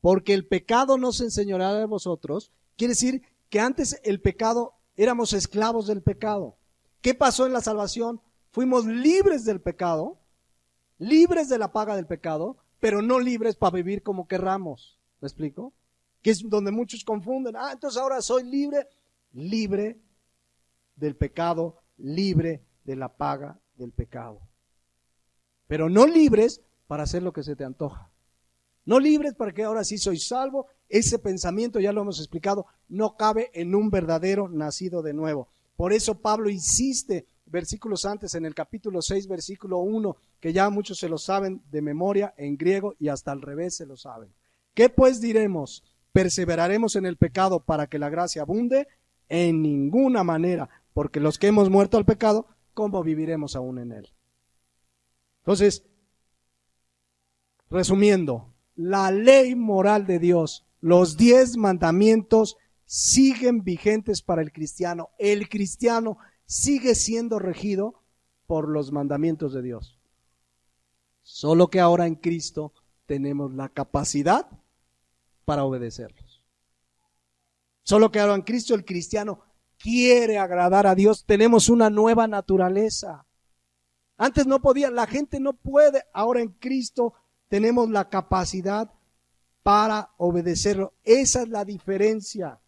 Porque el pecado no se enseñoreará de vosotros, quiere decir que antes el pecado, éramos esclavos del pecado. ¿Qué pasó en la salvación? Fuimos libres del pecado, libres de la paga del pecado, pero no libres para vivir como querramos. ¿Me explico? Que es donde muchos confunden. Entonces ahora soy libre del pecado, libre de la paga del pecado. Pero no libres para hacer lo que se te antoja. No libres para que ahora sí soy salvo. Ese pensamiento, ya lo hemos explicado, no cabe en un verdadero nacido de nuevo. Por eso Pablo insiste, versículos antes, en el capítulo 6, versículo 1, que ya muchos se lo saben de memoria en griego y hasta al revés se lo saben. ¿Qué pues diremos? ¿Perseveraremos en el pecado para que la gracia abunde? En ninguna manera, porque los que hemos muerto al pecado, ¿cómo viviremos aún en él? Entonces, resumiendo, la ley moral de Dios, los 10 mandamientos siguen vigentes para el cristiano. El cristiano sigue siendo regido por los mandamientos de Dios. Solo que ahora en Cristo tenemos la capacidad para obedecerlos. Solo que ahora en Cristo el cristiano quiere agradar a Dios. Tenemos una nueva naturaleza. Antes no podía, la gente no puede. Ahora en Cristo tenemos la capacidad para obedecerlo. Esa es la diferencia.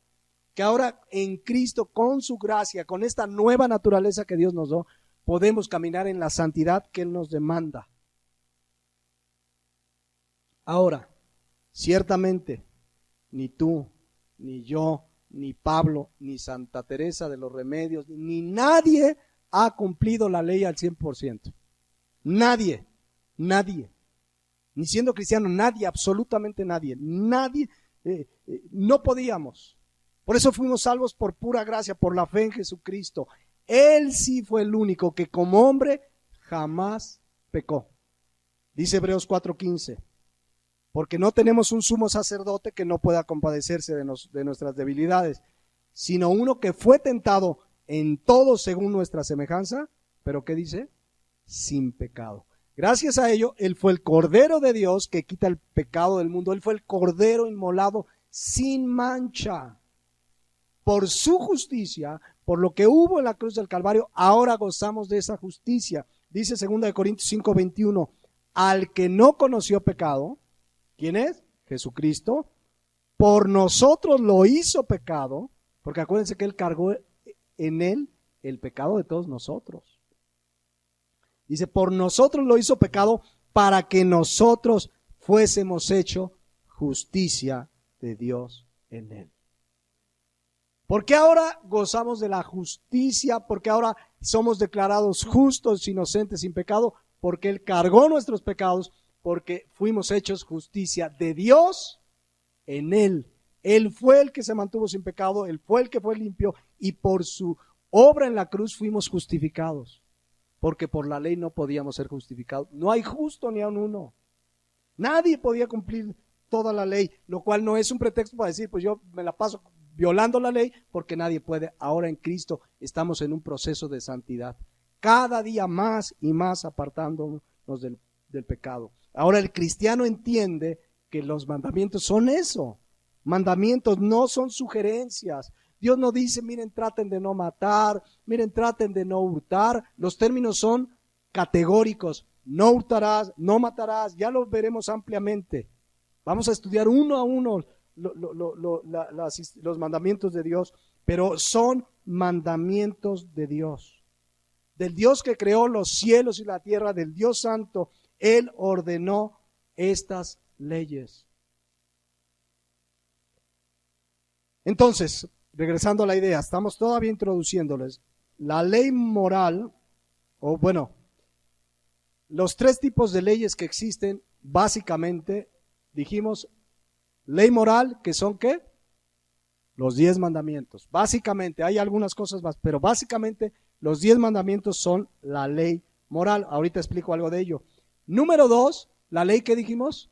Que ahora en Cristo, con su gracia, con esta nueva naturaleza que Dios nos dio, podemos caminar en la santidad que Él nos demanda. Ahora, ciertamente, ni tú, ni yo, ni Pablo, ni Santa Teresa de los Remedios, ni nadie ha cumplido la ley al 100%. Nadie. Ni siendo cristiano, nadie, absolutamente nadie. No podíamos. Por eso fuimos salvos por pura gracia, por la fe en Jesucristo. Él sí fue el único que como hombre jamás pecó. Dice Hebreos 4:15, porque no tenemos un sumo sacerdote que no pueda compadecerse de nuestras debilidades, sino uno que fue tentado en todo según nuestra semejanza, pero ¿qué dice? Sin pecado. Gracias a ello, Él fue el Cordero de Dios que quita el pecado del mundo. Él fue el Cordero inmolado sin mancha. Por su justicia, por lo que hubo en la cruz del Calvario, ahora gozamos de esa justicia. Dice 2 Corintios 5:21, al que no conoció pecado, ¿quién es? Jesucristo. Por nosotros lo hizo pecado, porque acuérdense que Él cargó en Él el pecado de todos nosotros. Dice, por nosotros lo hizo pecado para que nosotros fuésemos hecho justicia de Dios en Él. ¿Por qué ahora gozamos de la justicia? ¿Por qué ahora somos declarados justos, inocentes, sin pecado? Porque Él cargó nuestros pecados, porque fuimos hechos justicia de Dios en Él. Él fue el que se mantuvo sin pecado, Él fue el que fue limpio, y por su obra en la cruz fuimos justificados. Porque por la ley no podíamos ser justificados. No hay justo ni aun uno. Nadie podía cumplir toda la ley, lo cual no es un pretexto para decir, pues yo me la paso violando la ley, porque nadie puede. Ahora en Cristo estamos en un proceso de santidad, cada día más y más apartándonos del pecado. Ahora el cristiano entiende que los mandamientos son eso. Mandamientos no son sugerencias. Dios no dice, miren, traten de no matar, miren, traten de no hurtar. Los términos son categóricos. No hurtarás, no matarás, ya lo veremos ampliamente. Vamos a estudiar uno a uno los mandamientos de Dios, pero son mandamientos de Dios. Del Dios que creó los cielos y la tierra, del Dios santo, Él ordenó estas leyes. Entonces, regresando a la idea, estamos todavía introduciéndoles la ley moral, o bueno, los tres tipos de leyes que existen, básicamente, dijimos, ley moral, que son ¿qué? Los 10 mandamientos. Básicamente, hay algunas cosas más, pero básicamente los 10 mandamientos son la ley moral. Ahorita explico algo de ello. Número 2, la ley que dijimos,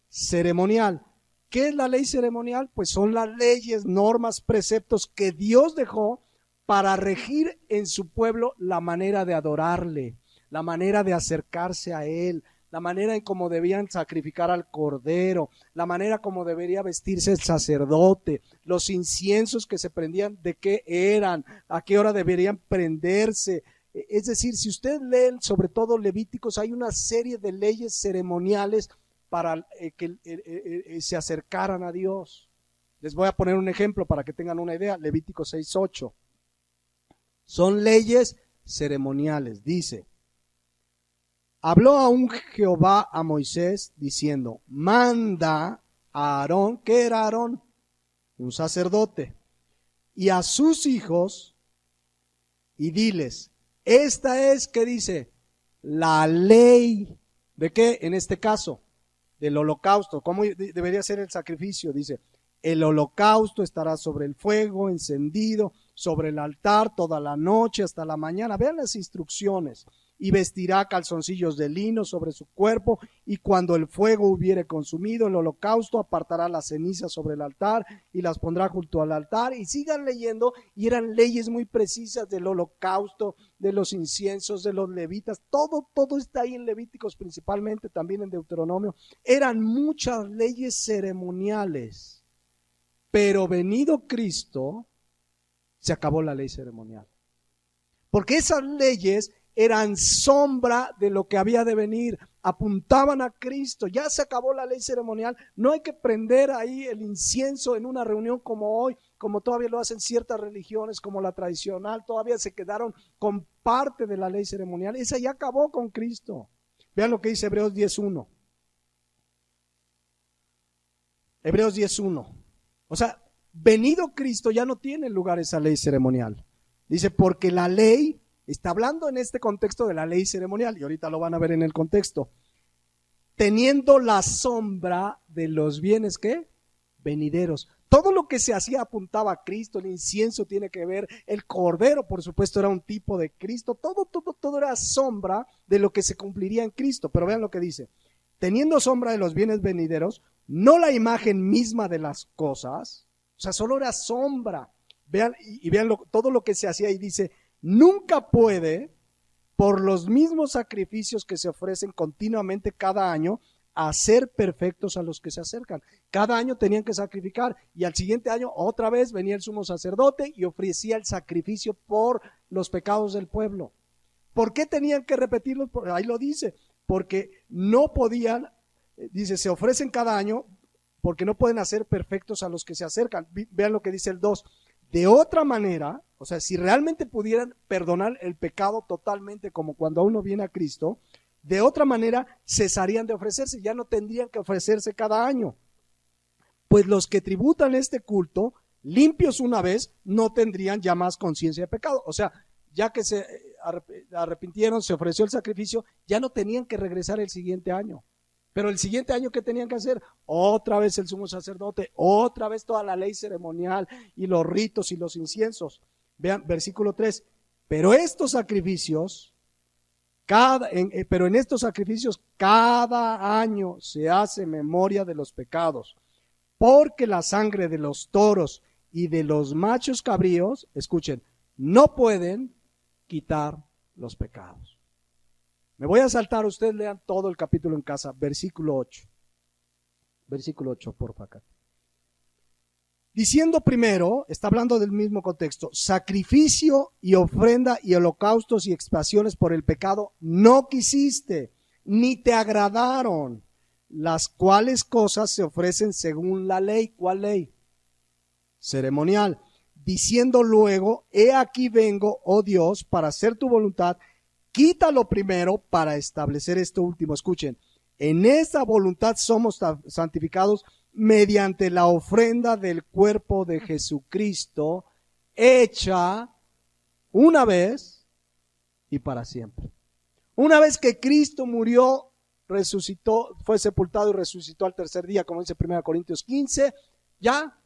ceremonial. ¿Qué es la ley ceremonial? Pues son las leyes, normas, preceptos que Dios dejó para regir en su pueblo la manera de adorarle, la manera de acercarse a Él, la manera en cómo debían sacrificar al cordero, la manera como debería vestirse el sacerdote, los inciensos que se prendían, de qué eran, a qué hora deberían prenderse. Es decir, si usted lee sobre todo Levíticos, hay una serie de leyes ceremoniales para que se acercaran a Dios. Les voy a poner un ejemplo para que tengan una idea. Levítico 6:8. Son leyes ceremoniales. Dice: habló aún Jehová a Moisés diciendo, manda a Aarón, ¿qué era Aarón? Un sacerdote, y a sus hijos, y diles, esta es, ¿qué dice? La ley, ¿de qué? En este caso, del holocausto. ¿Cómo debería ser el sacrificio? Dice, el holocausto estará sobre el fuego encendido, sobre el altar toda la noche hasta la mañana. Vean las instrucciones. Y vestirá calzoncillos de lino sobre su cuerpo, y cuando el fuego hubiere consumido el holocausto, apartará las cenizas sobre el altar y las pondrá junto al altar. Y sigan leyendo, y eran leyes muy precisas del holocausto, de los inciensos, de los levitas. Todo está ahí en Levíticos, principalmente también en Deuteronomio. Eran muchas leyes ceremoniales, pero venido Cristo, se acabó la ley ceremonial. Porque esas leyes eran sombra de lo que había de venir, apuntaban a Cristo. Ya se acabó la ley ceremonial, no hay que prender ahí el incienso en una reunión como hoy, como todavía lo hacen ciertas religiones como la tradicional, todavía se quedaron con parte de la ley ceremonial. Esa ya acabó con Cristo. Vean lo que dice Hebreos 10:1. Hebreos 10:1. O sea, venido Cristo ya no tiene lugar esa ley ceremonial. Dice, porque la ley, está hablando en este contexto de la ley ceremonial, y ahorita lo van a ver en el contexto, teniendo la sombra de los bienes, ¿qué? Venideros. Todo lo que se hacía apuntaba a Cristo, el incienso tiene que ver, el cordero, por supuesto, era un tipo de Cristo, todo era sombra de lo que se cumpliría en Cristo. Pero vean lo que dice, teniendo sombra de los bienes venideros, no la imagen misma de las cosas, o sea, solo era sombra. Vean, y vean todo lo que se hacía, y dice, nunca puede, por los mismos sacrificios que se ofrecen continuamente cada año, hacer perfectos a los que se acercan. Cada año tenían que sacrificar, y al siguiente año otra vez venía el sumo sacerdote y ofrecía el sacrificio por los pecados del pueblo. ¿Por qué tenían que repetirlos? Ahí lo dice, porque no podían, dice, se ofrecen cada año porque no pueden hacer perfectos a los que se acercan. Vean lo que dice el 2. De otra manera, o sea, si realmente pudieran perdonar el pecado totalmente como cuando uno viene a Cristo, de otra manera cesarían de ofrecerse, ya no tendrían que ofrecerse cada año. Pues los que tributan este culto, limpios una vez, no tendrían ya más conciencia de pecado. O sea, ya que se arrepintieron, se ofreció el sacrificio, ya no tenían que regresar el siguiente año. Pero el siguiente año, ¿qué tenían que hacer? Otra vez el sumo sacerdote, otra vez toda la ley ceremonial y los ritos y los inciensos. Vean, versículo 3. Pero estos sacrificios, pero en estos sacrificios cada año se hace memoria de los pecados, porque la sangre de los toros y de los machos cabríos, escuchen, no pueden quitar los pecados. Me voy a saltar, ustedes lean todo el capítulo en casa, versículo 8. Versículo 8, por favor. Diciendo primero, está hablando del mismo contexto, sacrificio y ofrenda y holocaustos y expiaciones por el pecado no quisiste, ni te agradaron, las cuales cosas se ofrecen según la ley. ¿Cuál ley? Ceremonial. Diciendo luego, he aquí vengo, oh Dios, para hacer tu voluntad, quítalo primero para establecer esto último. Escuchen, en esa voluntad somos santificados mediante la ofrenda del cuerpo de Jesucristo, hecha una vez y para siempre. Una vez que Cristo murió, resucitó, fue sepultado y resucitó al tercer día, como dice 1 Corintios 15, ya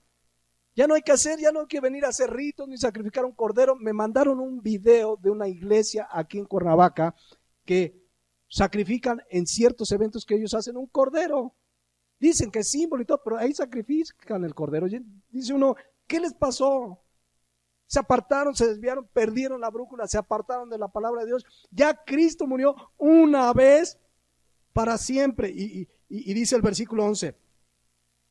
no hay que hacer, ya no hay que venir a hacer ritos ni sacrificar un cordero. Me mandaron un video de una iglesia aquí en Cuernavaca que sacrifican en ciertos eventos que ellos hacen un cordero. Dicen que es símbolo y todo, pero ahí sacrifican el cordero. Dice uno, ¿qué les pasó? Se apartaron, se desviaron, perdieron la brújula, se apartaron de la palabra de Dios. Ya Cristo murió una vez para siempre. Y dice el versículo 11,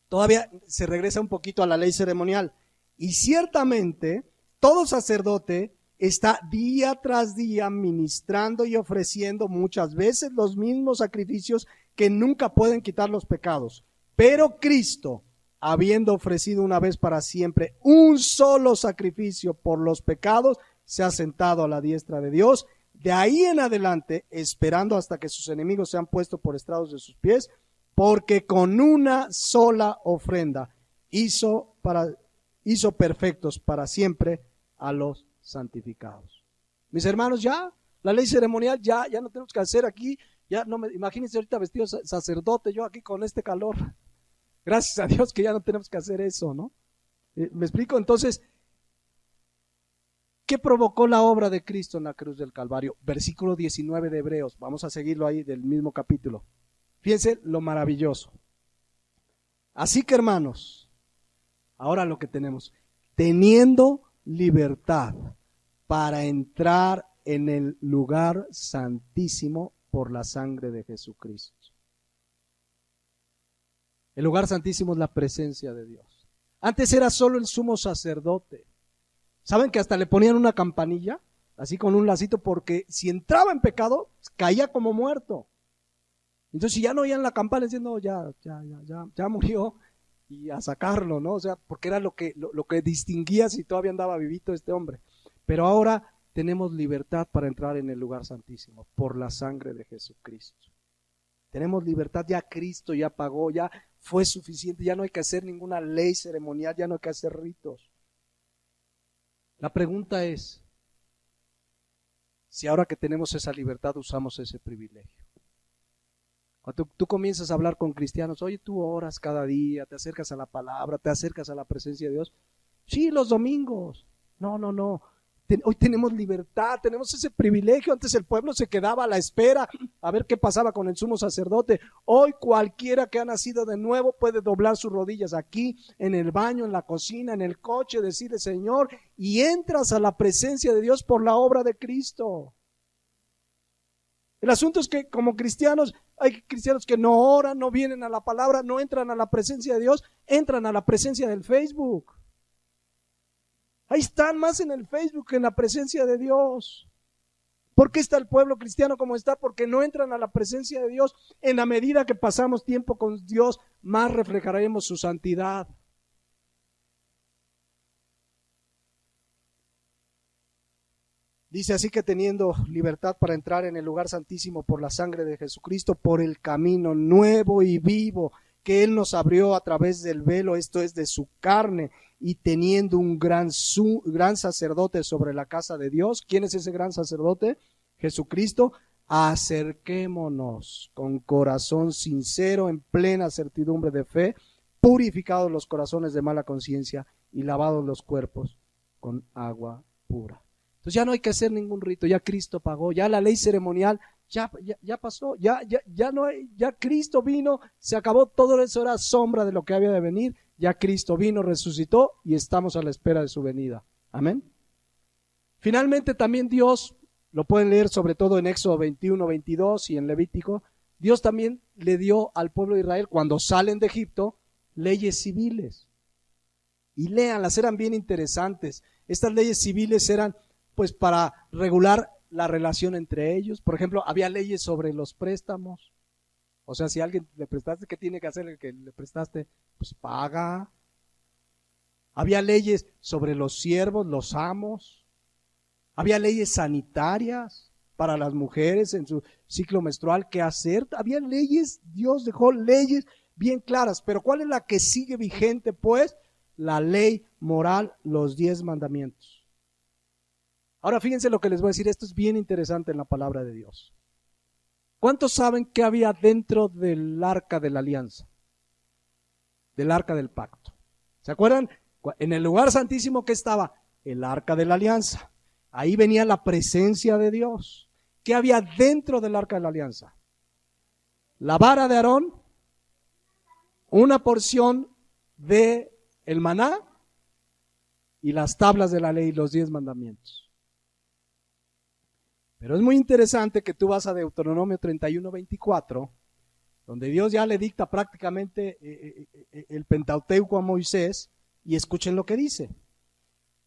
todavía se regresa un poquito a la ley ceremonial. Y ciertamente todo sacerdote está día tras día ministrando y ofreciendo muchas veces los mismos sacrificios que nunca pueden quitar los pecados. Pero Cristo, habiendo ofrecido una vez para siempre un solo sacrificio por los pecados, se ha sentado a la diestra de Dios. De ahí en adelante, esperando hasta que sus enemigos sean puestos por estrados de sus pies, porque con una sola ofrenda hizo perfectos para siempre a los santificados. Mis hermanos, ya la ley ceremonial ya no tenemos que hacer aquí. Ya no me imagínense ahorita vestido sacerdote, yo aquí con este calor. Gracias a Dios que ya no tenemos que hacer eso, ¿no? ¿Me explico? Entonces, ¿qué provocó la obra de Cristo en la cruz del Calvario? Versículo 19 de Hebreos, vamos a seguirlo ahí del mismo capítulo. Fíjense lo maravilloso. Así que, hermanos, ahora lo que tenemos, teniendo libertad para entrar en el lugar santísimo por la sangre de Jesucristo. El lugar santísimo es la presencia de Dios. Antes era solo el sumo sacerdote. ¿Saben que hasta le ponían una campanilla? Así con un lacito, porque si entraba en pecado, caía como muerto. Entonces, si ya no oían la campana diciendo, ya murió, y a sacarlo, ¿no? O sea, porque era lo que distinguía si todavía andaba vivito este hombre. Pero ahora tenemos libertad para entrar en el lugar santísimo por la sangre de Jesucristo. Tenemos libertad, ya Cristo ya pagó, ya fue suficiente, ya no hay que hacer ninguna ley ceremonial, ya no hay que hacer ritos. La pregunta es, si ahora que tenemos esa libertad usamos ese privilegio. Cuando tú comienzas a hablar con cristianos, oye, tú oras cada día, te acercas a la palabra, te acercas a la presencia de Dios. Sí, los domingos. No. Hoy tenemos libertad, tenemos ese privilegio. Antes el pueblo se quedaba a la espera a ver qué pasaba con el sumo sacerdote. Hoy cualquiera que ha nacido de nuevo puede doblar sus rodillas aquí, en el baño, en la cocina, en el coche, decirle Señor, y entras a la presencia de Dios por la obra de Cristo. El asunto es que como cristianos, hay cristianos que no oran, no vienen a la palabra, no entran a la presencia de Dios, entran a la presencia del Facebook. Ahí están más en el Facebook que en la presencia de Dios. ¿Por qué está el pueblo cristiano como está? Porque no entran a la presencia de Dios. En la medida que pasamos tiempo con Dios, más reflejaremos su santidad. Dice así que teniendo libertad para entrar en el lugar santísimo por la sangre de Jesucristo, por el camino nuevo y vivo que Él nos abrió a través del velo, esto es de su carne, y teniendo un gran sacerdote sobre la casa de Dios. ¿Quién es ese gran sacerdote? Jesucristo. Acerquémonos con corazón sincero, en plena certidumbre de fe, purificados los corazones de mala conciencia y lavados los cuerpos con agua pura. Entonces ya no hay que hacer ningún rito, ya Cristo pagó, ya la ley ceremonial ya pasó, ya Cristo vino, se acabó, todo eso era sombra de lo que había de venir. ya Cristo vino, resucitó y estamos a la espera de su venida. Amén. Finalmente también Dios, lo pueden leer sobre todo en Éxodo 21, 22 y en Levítico, Dios también le dio al pueblo de Israel, cuando salen de Egipto, leyes civiles. Y léanlas, eran bien interesantes. Estas leyes civiles eran pues para regular la relación entre ellos. Por ejemplo, había leyes sobre los préstamos. O sea, si a alguien le prestaste, ¿qué tiene que hacer el que le prestaste? Pues paga. Había leyes sobre los siervos, los amos. Había leyes sanitarias para las mujeres en su ciclo menstrual, qué hacer. Había leyes, Dios dejó leyes bien claras. Pero ¿cuál es la que sigue vigente? Pues la ley moral, los 10 mandamientos. Ahora fíjense lo que les voy a decir, esto es bien interesante en la palabra de Dios. ¿Cuántos saben qué había dentro del arca de la alianza? Del arca del pacto. ¿Se acuerdan? En el lugar santísimo, ¿qué estaba? El arca de la alianza. Ahí venía la presencia de Dios. ¿Qué había dentro del arca de la alianza? La vara de Aarón, una porción de el maná y las tablas de la ley, los 10 mandamientos. Pero es muy interesante que tú vas a Deuteronomio 31, 24, donde Dios ya le dicta prácticamente el Pentateuco a Moisés, y escuchen lo que dice.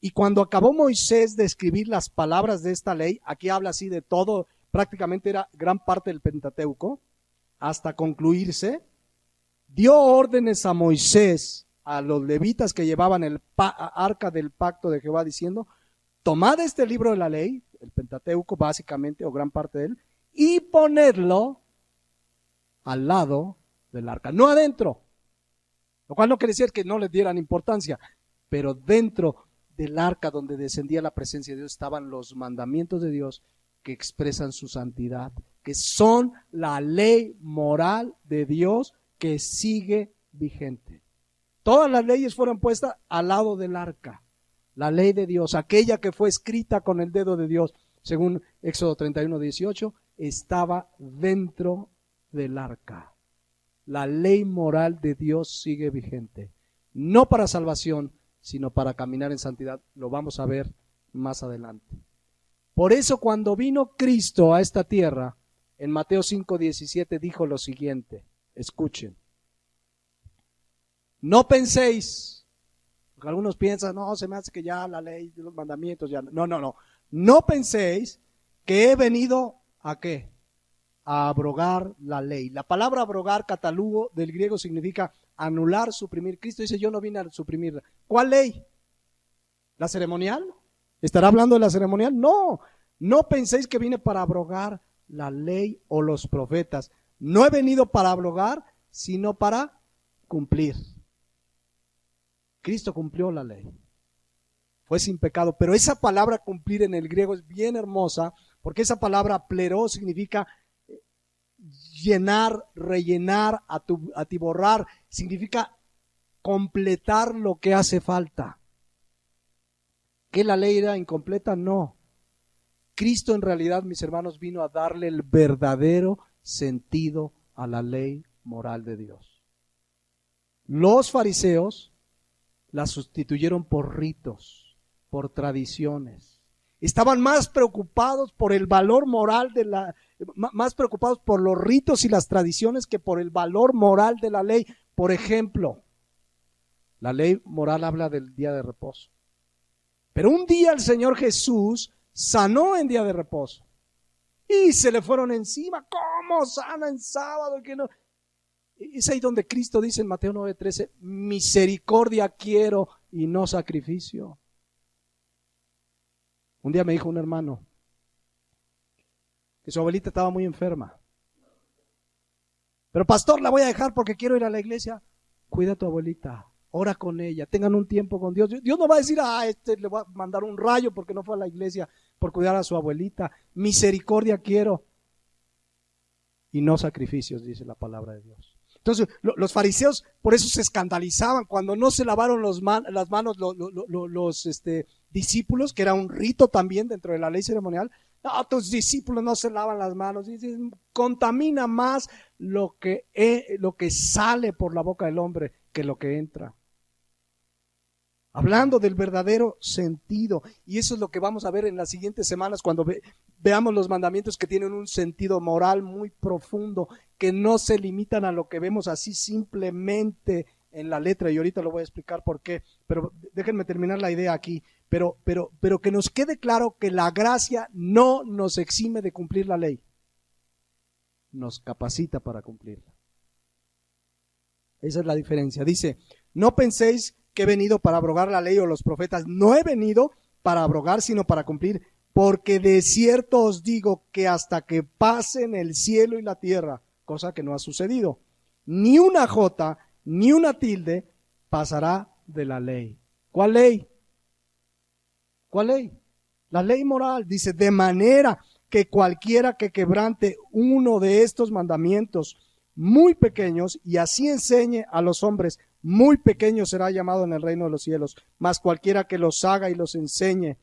Y cuando acabó Moisés de escribir las palabras de esta ley, aquí habla así de todo, prácticamente era gran parte del Pentateuco, hasta concluirse, dio órdenes a Moisés, a los levitas que llevaban el arca del pacto de Jehová, diciendo: tomad este libro de la ley, el Pentateuco básicamente, o gran parte de él, y ponedlo al lado del arca, no adentro, lo cual no quiere decir que no le dieran importancia, pero dentro del arca donde descendía la presencia de Dios estaban los mandamientos de Dios que expresan su santidad, que son la ley moral de Dios que sigue vigente. Todas las leyes fueron puestas al lado del arca. La ley de Dios, aquella que fue escrita con el dedo de Dios, según Éxodo 31, 18, estaba dentro del arca. La ley moral de Dios sigue vigente. No para salvación, sino para caminar en santidad. Lo vamos a ver más adelante. Por eso cuando vino Cristo a esta tierra, en Mateo 5, 17 dijo lo siguiente. Escuchen. No penséis, porque algunos piensan, no, se me hace que ya la ley de los mandamientos ya. No. No penséis que he venido ¿a qué? A abrogar la ley. La palabra abrogar, catalugo, del griego significa anular, suprimir. Cristo dice, yo no vine a suprimir. ¿Cuál ley? ¿La ceremonial? ¿Estará hablando de la ceremonial? No penséis que vine para abrogar la ley o los profetas. No he venido para abrogar, sino para cumplir. Cristo cumplió la ley. Fue sin pecado. Pero esa palabra cumplir en el griego es bien hermosa, porque esa palabra pleró significa llenar, rellenar, atiborrar, significa completar lo que hace falta. ¿Que la ley era incompleta? No. Cristo en realidad, mis hermanos, vino a darle el verdadero sentido a la ley moral de Dios. Los fariseos la sustituyeron por ritos, por tradiciones. Estaban más preocupados por el valor moral más preocupados por los ritos y las tradiciones que por el valor moral de la ley. Por ejemplo, la ley moral habla del día de reposo. Pero un día el Señor Jesús sanó en día de reposo. Y se le fueron encima. ¿Cómo sana en sábado? Que no. Es ahí donde Cristo dice en Mateo 9:13, misericordia quiero y no sacrificio. Un día me dijo un hermano que su abuelita estaba muy enferma. Pero pastor, la voy a dejar porque quiero ir a la iglesia. Cuida a tu abuelita, ora con ella, tengan un tiempo con Dios. Dios no va a decir, le va a mandar un rayo porque no fue a la iglesia por cuidar a su abuelita. Misericordia quiero y no sacrificios, dice la palabra de Dios. Entonces, los fariseos por eso se escandalizaban cuando no se lavaron las manos los discípulos, que era un rito también dentro de la ley ceremonial. No, tus discípulos no se lavan las manos. Dicen, contamina más lo que sale por la boca del hombre que lo que entra. Hablando del verdadero sentido. Y eso es lo que vamos a ver en las siguientes semanas cuando veamos los mandamientos que tienen un sentido moral muy profundo, que no se limitan a lo que vemos así simplemente en la letra. Y ahorita lo voy a explicar por qué. Pero déjenme terminar la idea aquí. Pero que nos quede claro que la gracia no nos exime de cumplir la ley. Nos capacita para cumplirla. Esa es la diferencia. Dice, no penséis que he venido para abrogar la ley o los profetas. No he venido para abrogar, sino para cumplir. Porque de cierto os digo que hasta que pasen el cielo y la tierra, cosa que no ha sucedido, ni una jota, ni una tilde pasará de la ley. ¿Cuál ley? ¿Cuál ley? La ley moral. Dice, de manera que cualquiera que quebrante uno de estos mandamientos muy pequeños y así enseñe a los hombres, muy pequeño será llamado en el reino de los cielos, mas cualquiera que los haga y los enseñe,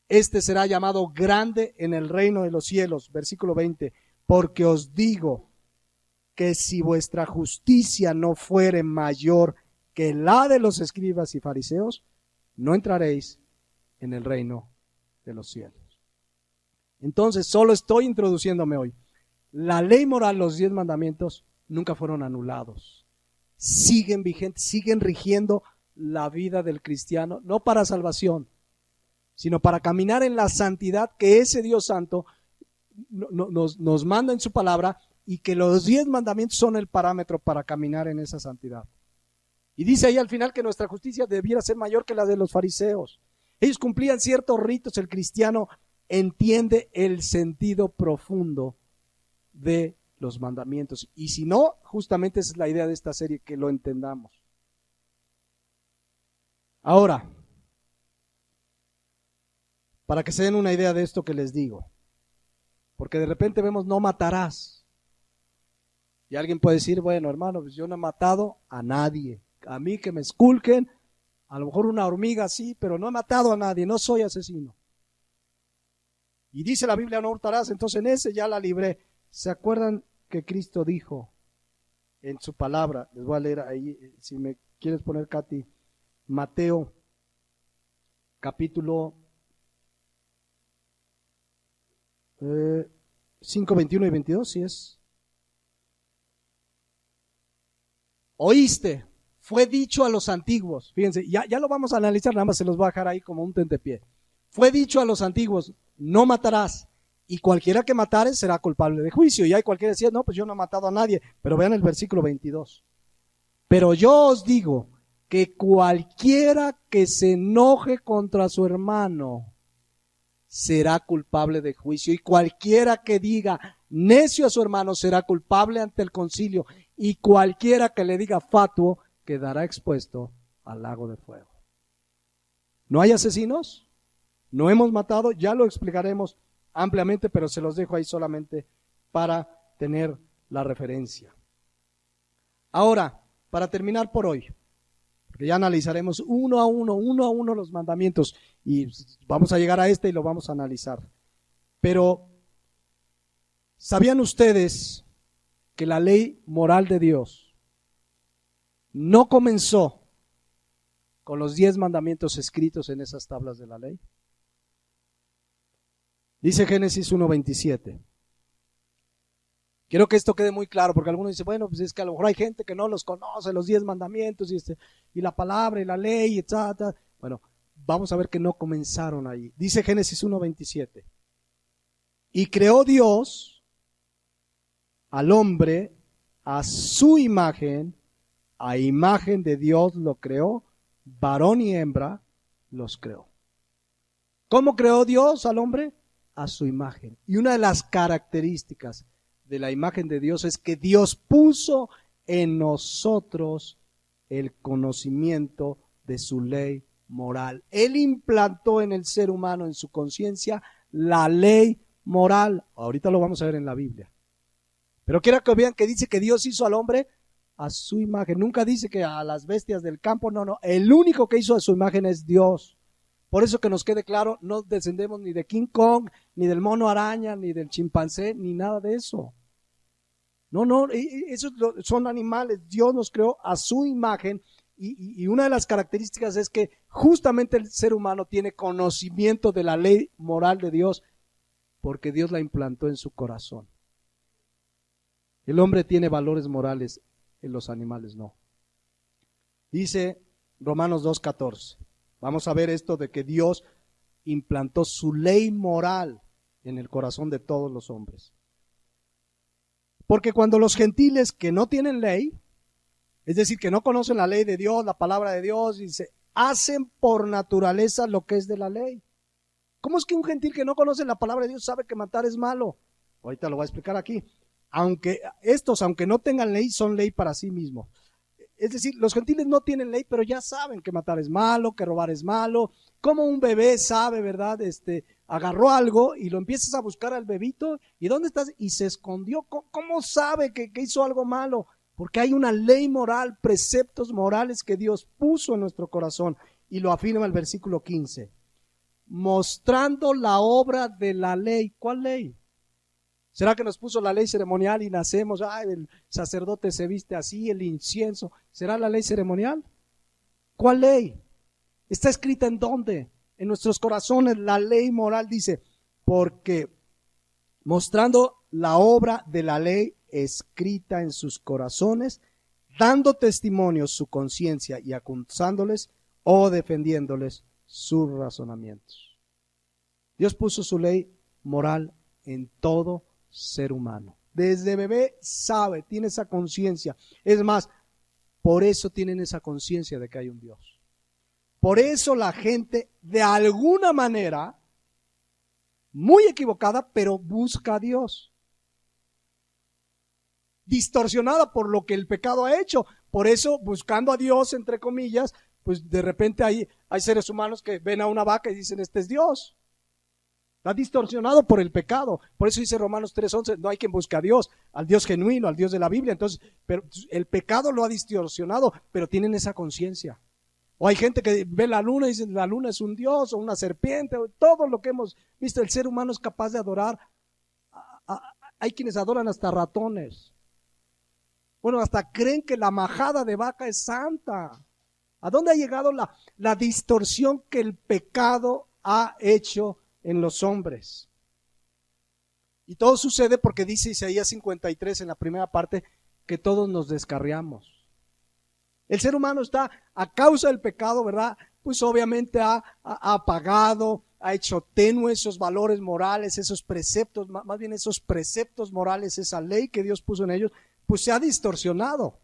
este será llamado grande en el reino de los cielos. Versículo 20, porque os digo que si vuestra justicia no fuere mayor que la de los escribas y fariseos, no entraréis en el reino de los cielos. Entonces, solo estoy introduciéndome hoy. La ley moral, los 10 mandamientos, nunca fueron anulados. Siguen vigentes, siguen rigiendo la vida del cristiano, no para salvación, sino para caminar en la santidad que ese Dios santo nos manda en su palabra, y que los 10 mandamientos son el parámetro para caminar en esa santidad. Y dice ahí al final que nuestra justicia debiera ser mayor que la de los fariseos. Ellos cumplían ciertos ritos. El cristiano entiende el sentido profundo de los mandamientos. Y si no, justamente esa es la idea de esta serie, que lo entendamos. Ahora, para que se den una idea de esto que les digo, porque de repente vemos no matarás. Y alguien puede decir, bueno, hermano, pues yo no he matado a nadie. A mí que me esculquen, a lo mejor una hormiga sí, pero no he matado a nadie, no soy asesino. Y dice la Biblia, no hurtarás, entonces en ese ya la libré. ¿Se acuerdan que Cristo dijo en su palabra? Les voy a leer ahí, si me quieres poner, Katy, Mateo, capítulo 5, 21 y 22, ¿sí es? Oíste, fue dicho a los antiguos, fíjense, ya lo vamos a analizar, nada más se los voy a dejar ahí como un tentepié. Fue dicho a los antiguos, no matarás, y cualquiera que matare será culpable de juicio. Y hay cualquiera que decía, no, pues yo no he matado a nadie, pero vean el versículo 22. Pero yo os digo que cualquiera que se enoje contra su hermano será culpable de juicio, y cualquiera que diga necio a su hermano será culpable ante el concilio, y cualquiera que le diga fatuo quedará expuesto al lago de fuego. ¿No hay asesinos? ¿No hemos matado? Ya lo explicaremos ampliamente, pero se los dejo ahí solamente para tener la referencia. Ahora, para terminar por hoy, porque ya analizaremos uno a uno los mandamientos, y vamos a llegar a este y lo vamos a analizar. Pero, ¿sabían ustedes que la ley moral de Dios no comenzó con los 10 mandamientos escritos en esas tablas de la ley? Dice Génesis 1:27. Quiero que esto quede muy claro, porque algunos dicen, bueno, pues es que a lo mejor hay gente que no los conoce, los 10 mandamientos y la palabra y la ley, etc. Bueno, vamos a ver que no comenzaron ahí. Dice Génesis 1:27. Y creó Dios al hombre a su imagen, a imagen de Dios lo creó, varón y hembra los creó. ¿Cómo creó Dios al hombre? A su imagen. Y una de las características de la imagen de Dios es que Dios puso en nosotros el conocimiento de su ley moral. Él implantó en el ser humano, en su conciencia, la ley moral. Ahorita lo vamos a ver en la Biblia. Pero quiero que vean que dice que Dios hizo al hombre a su imagen. Nunca dice que a las bestias del campo, no. El único que hizo a su imagen es Dios. Por eso, que nos quede claro, no descendemos ni de King Kong, ni del mono araña, ni del chimpancé, ni nada de eso. No, esos son animales. Dios nos creó a su imagen, Y una de las características es que justamente el ser humano tiene conocimiento de la ley moral de Dios porque Dios la implantó en su corazón. El hombre tiene valores morales, en los animales no. Dice Romanos 2:14. Vamos a ver esto de que Dios implantó su ley moral en el corazón de todos los hombres. Porque cuando los gentiles que no tienen ley, es decir, que no conocen la ley de Dios, la palabra de Dios, dice, hacen por naturaleza lo que es de la ley. ¿Cómo es que un gentil que no conoce la palabra de Dios sabe que matar es malo? Ahorita lo voy a explicar aquí. Aunque no tengan ley, son ley para sí mismos. Es decir, los gentiles no tienen ley, pero ya saben que matar es malo, que robar es malo. Como un bebé sabe, ¿verdad? Agarró algo y lo empiezas a buscar al bebito. ¿Y dónde estás? Y se escondió. ¿Cómo sabe que hizo algo malo? Porque hay una ley moral, preceptos morales que Dios puso en nuestro corazón. Y lo afirma el versículo 15. Mostrando la obra de la ley. ¿Cuál ley? ¿Será que nos puso la ley ceremonial y nacemos? El sacerdote se viste así, el incienso. ¿Será la ley ceremonial? ¿Cuál ley? ¿Está escrita en dónde? En nuestros corazones. La ley moral dice, porque mostrando la obra de la ley escrita en sus corazones, dando testimonio su conciencia y acusándoles o defendiéndoles sus razonamientos. Dios puso su ley moral en todo ser humano. Desde bebé sabe, tiene esa conciencia. Es más, por eso tienen esa conciencia de que hay un Dios. Por eso la gente, de alguna manera, muy equivocada, pero busca a Dios. Distorsionada por lo que el pecado ha hecho. Por eso, buscando a Dios, entre comillas, pues de repente hay seres humanos que ven a una vaca y dicen, este es Dios. Está distorsionado por el pecado. Por eso dice Romanos 3:11, no hay quien busque a Dios, al Dios genuino, al Dios de la Biblia. Entonces, pero el pecado lo ha distorsionado, pero tienen esa conciencia. O hay gente que ve la luna y dice, la luna es un dios o una serpiente, o todo lo que hemos visto. El ser humano es capaz de adorar. Hay quienes adoran hasta ratones. Bueno, hasta creen que la majada de vaca es santa. ¿A dónde ha llegado la distorsión que el pecado ha hecho en los hombres? Y todo sucede porque dice Isaías 53 en la primera parte que todos nos descarriamos. El ser humano está a causa del pecado, ¿verdad? Pues obviamente ha apagado, ha hecho tenue esos valores morales, esos preceptos, más bien esos preceptos morales, esa ley que Dios puso en ellos, pues se ha distorsionado,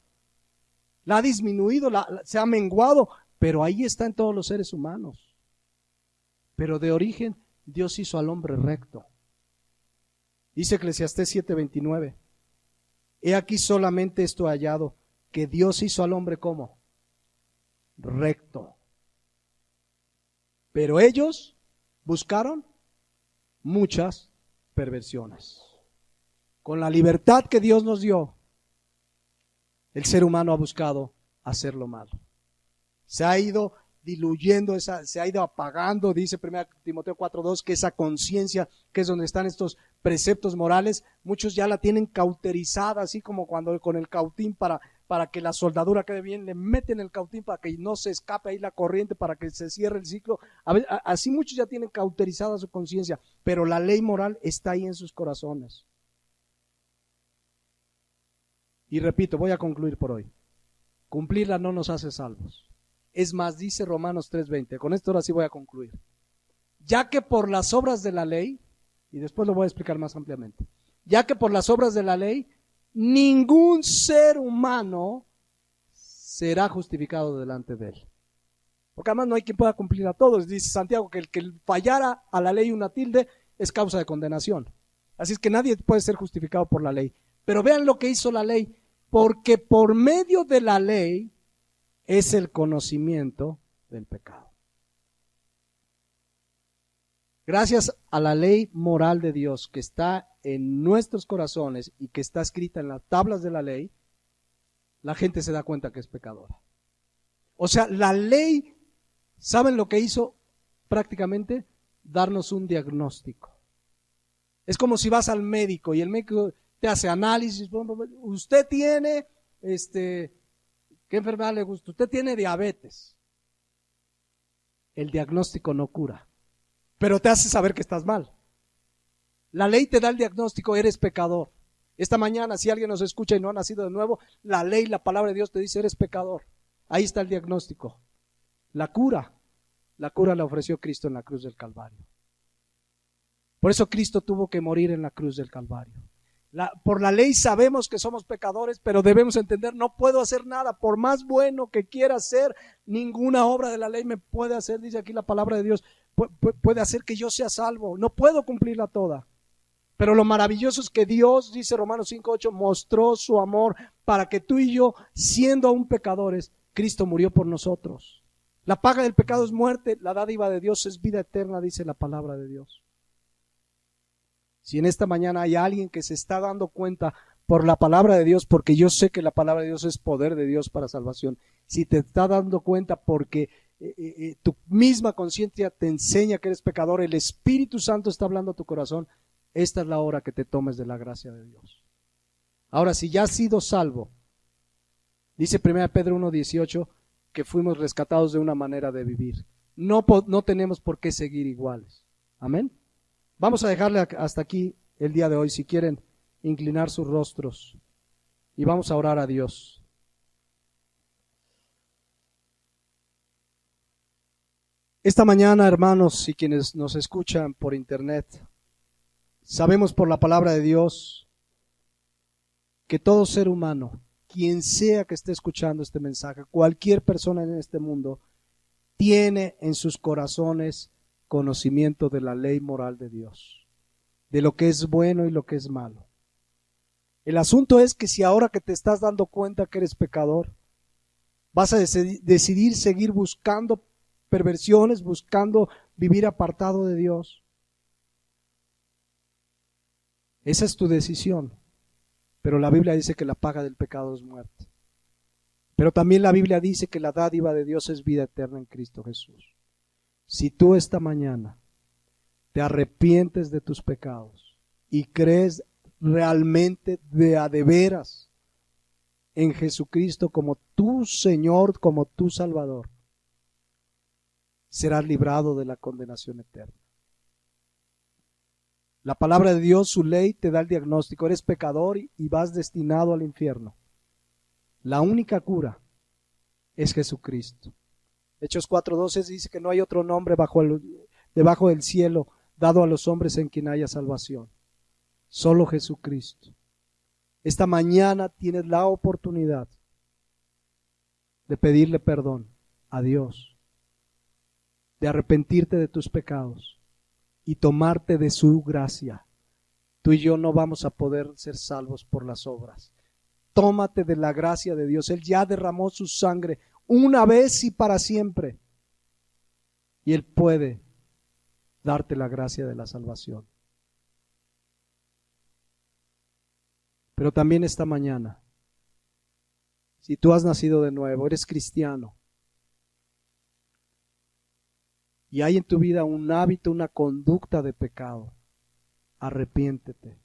la ha disminuido, se ha menguado, pero ahí está en todos los seres humanos. Pero de origen Dios hizo al hombre recto. Dice Eclesiastés 7:29, he aquí solamente esto hallado, que Dios hizo al hombre ¿cómo? Recto. Pero ellos buscaron muchas perversiones. Con la libertad que Dios nos dio, el ser humano ha buscado hacer lo malo. Se ha ido diluyendo, se ha ido apagando, dice 1 Timoteo 4:2, que esa conciencia, que es donde están estos preceptos morales, muchos ya la tienen cauterizada, así como cuando con el cautín para que la soldadura quede bien, le meten el cautín para que no se escape ahí la corriente, para que se cierre el ciclo. Así muchos ya tienen cauterizada su conciencia, pero la ley moral está ahí en sus corazones. Y repito, voy a concluir por hoy. Cumplirla no nos hace salvos. Es más, dice Romanos 3:20, con esto ahora sí voy a concluir. Ya que por las obras de la ley, y después lo voy a explicar más ampliamente, ya que por las obras de la ley, ningún ser humano será justificado delante de él. Porque además no hay quien pueda cumplir a todos. Dice Santiago que el que fallara a la ley una tilde es causa de condenación. Así es que nadie puede ser justificado por la ley. Pero vean lo que hizo la ley, porque por medio de la ley es el conocimiento del pecado. Gracias a la ley moral de Dios que está en nuestros corazones y que está escrita en las tablas de la ley, la gente se da cuenta que es pecadora. O sea, la ley, ¿saben lo que hizo prácticamente? Darnos un diagnóstico. Es como si vas al médico y el médico te hace análisis. Usted tiene ¿Qué enfermedad le gusta? Usted tiene diabetes. El diagnóstico no cura, pero te hace saber que estás mal. La ley te da el diagnóstico, eres pecador. Esta mañana, si alguien nos escucha y no ha nacido de nuevo, la ley, la palabra de Dios te dice, eres pecador. Ahí está el diagnóstico. La cura la ofreció Cristo en la cruz del Calvario. Por eso Cristo tuvo que morir en la cruz del Calvario. Por la ley sabemos que somos pecadores, pero debemos entender, no puedo hacer nada. Por más bueno que quiera ser, ninguna obra de la ley me puede hacer, dice aquí la palabra de Dios, puede hacer que yo sea salvo. No puedo cumplirla toda. Pero lo maravilloso es que Dios, dice Romanos 5:8, mostró su amor para que tú y yo, siendo aún pecadores, Cristo murió por nosotros. La paga del pecado es muerte, la dádiva de Dios es vida eterna, dice la palabra de Dios. Si en esta mañana hay alguien que se está dando cuenta por la palabra de Dios, porque yo sé que la palabra de Dios es poder de Dios para salvación, si te está dando cuenta porque tu misma conciencia te enseña que eres pecador, el Espíritu Santo está hablando a tu corazón, esta es la hora que te tomes de la gracia de Dios. Ahora, si ya has sido salvo, dice 1 Pedro 1:18 que fuimos rescatados de una manera de vivir. No tenemos por qué seguir iguales. Amén. Vamos a dejarle hasta aquí el día de hoy, si quieren inclinar sus rostros, y vamos a orar a Dios. Esta mañana, hermanos, y quienes nos escuchan por internet, sabemos por la palabra de Dios que todo ser humano, quien sea que esté escuchando este mensaje, cualquier persona en este mundo, tiene en sus corazones conocimiento de la ley moral de Dios, de lo que es bueno y lo que es malo. El asunto es que si ahora que te estás dando cuenta que eres pecador, vas a decidir seguir buscando perversiones, buscando vivir apartado de Dios. Esa es tu decisión, pero la Biblia dice que la paga del pecado es muerte. Pero también la Biblia dice que la dádiva de Dios es vida eterna en Cristo Jesús. Si tú esta mañana te arrepientes de tus pecados y crees realmente de a de veras en Jesucristo como tu Señor, como tu Salvador, serás librado de la condenación eterna. La palabra de Dios, su ley, te da el diagnóstico. Eres pecador y vas destinado al infierno. La única cura es Jesucristo. Hechos 4:12 dice que no hay otro nombre debajo del cielo dado a los hombres en quien haya salvación. Solo Jesucristo. Esta mañana tienes la oportunidad de pedirle perdón a Dios, de arrepentirte de tus pecados y tomarte de su gracia. Tú y yo no vamos a poder ser salvos por las obras. Tómate de la gracia de Dios. Él ya derramó su sangre una vez y para siempre. Y Él puede darte la gracia de la salvación. Pero también esta mañana, si tú has nacido de nuevo, eres cristiano, y hay en tu vida un hábito, una conducta de pecado, arrepiéntete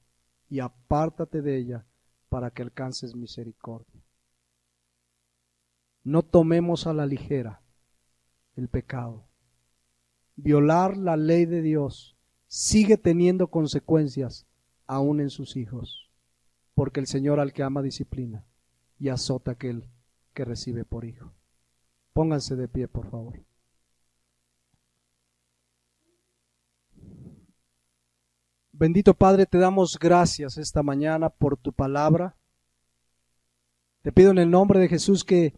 y apártate de ella para que alcances misericordia. No tomemos a la ligera el pecado. Violar la ley de Dios sigue teniendo consecuencias aún en sus hijos, porque el Señor al que ama disciplina y azota a aquel que recibe por hijo. Pónganse de pie, por favor. Bendito Padre, te damos gracias esta mañana por tu palabra. Te pido en el nombre de Jesús que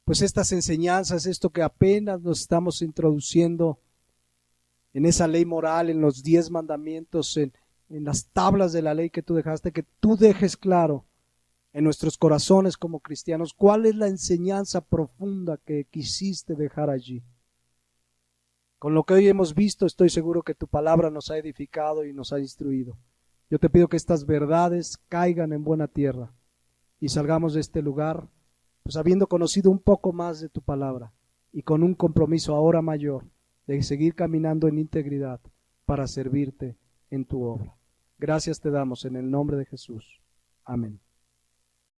pues estas enseñanzas, esto que apenas nos estamos introduciendo en esa ley moral, en los 10 mandamientos, en las tablas de la ley que tú dejaste, que tú dejes claro en nuestros corazones como cristianos cuál es la enseñanza profunda que quisiste dejar allí. Con lo que hoy hemos visto, estoy seguro que tu palabra nos ha edificado y nos ha instruido. Yo te pido que estas verdades caigan en buena tierra y salgamos de este lugar pues habiendo conocido un poco más de tu palabra y con un compromiso ahora mayor de seguir caminando en integridad para servirte en tu obra. Gracias te damos en el nombre de Jesús. Amén.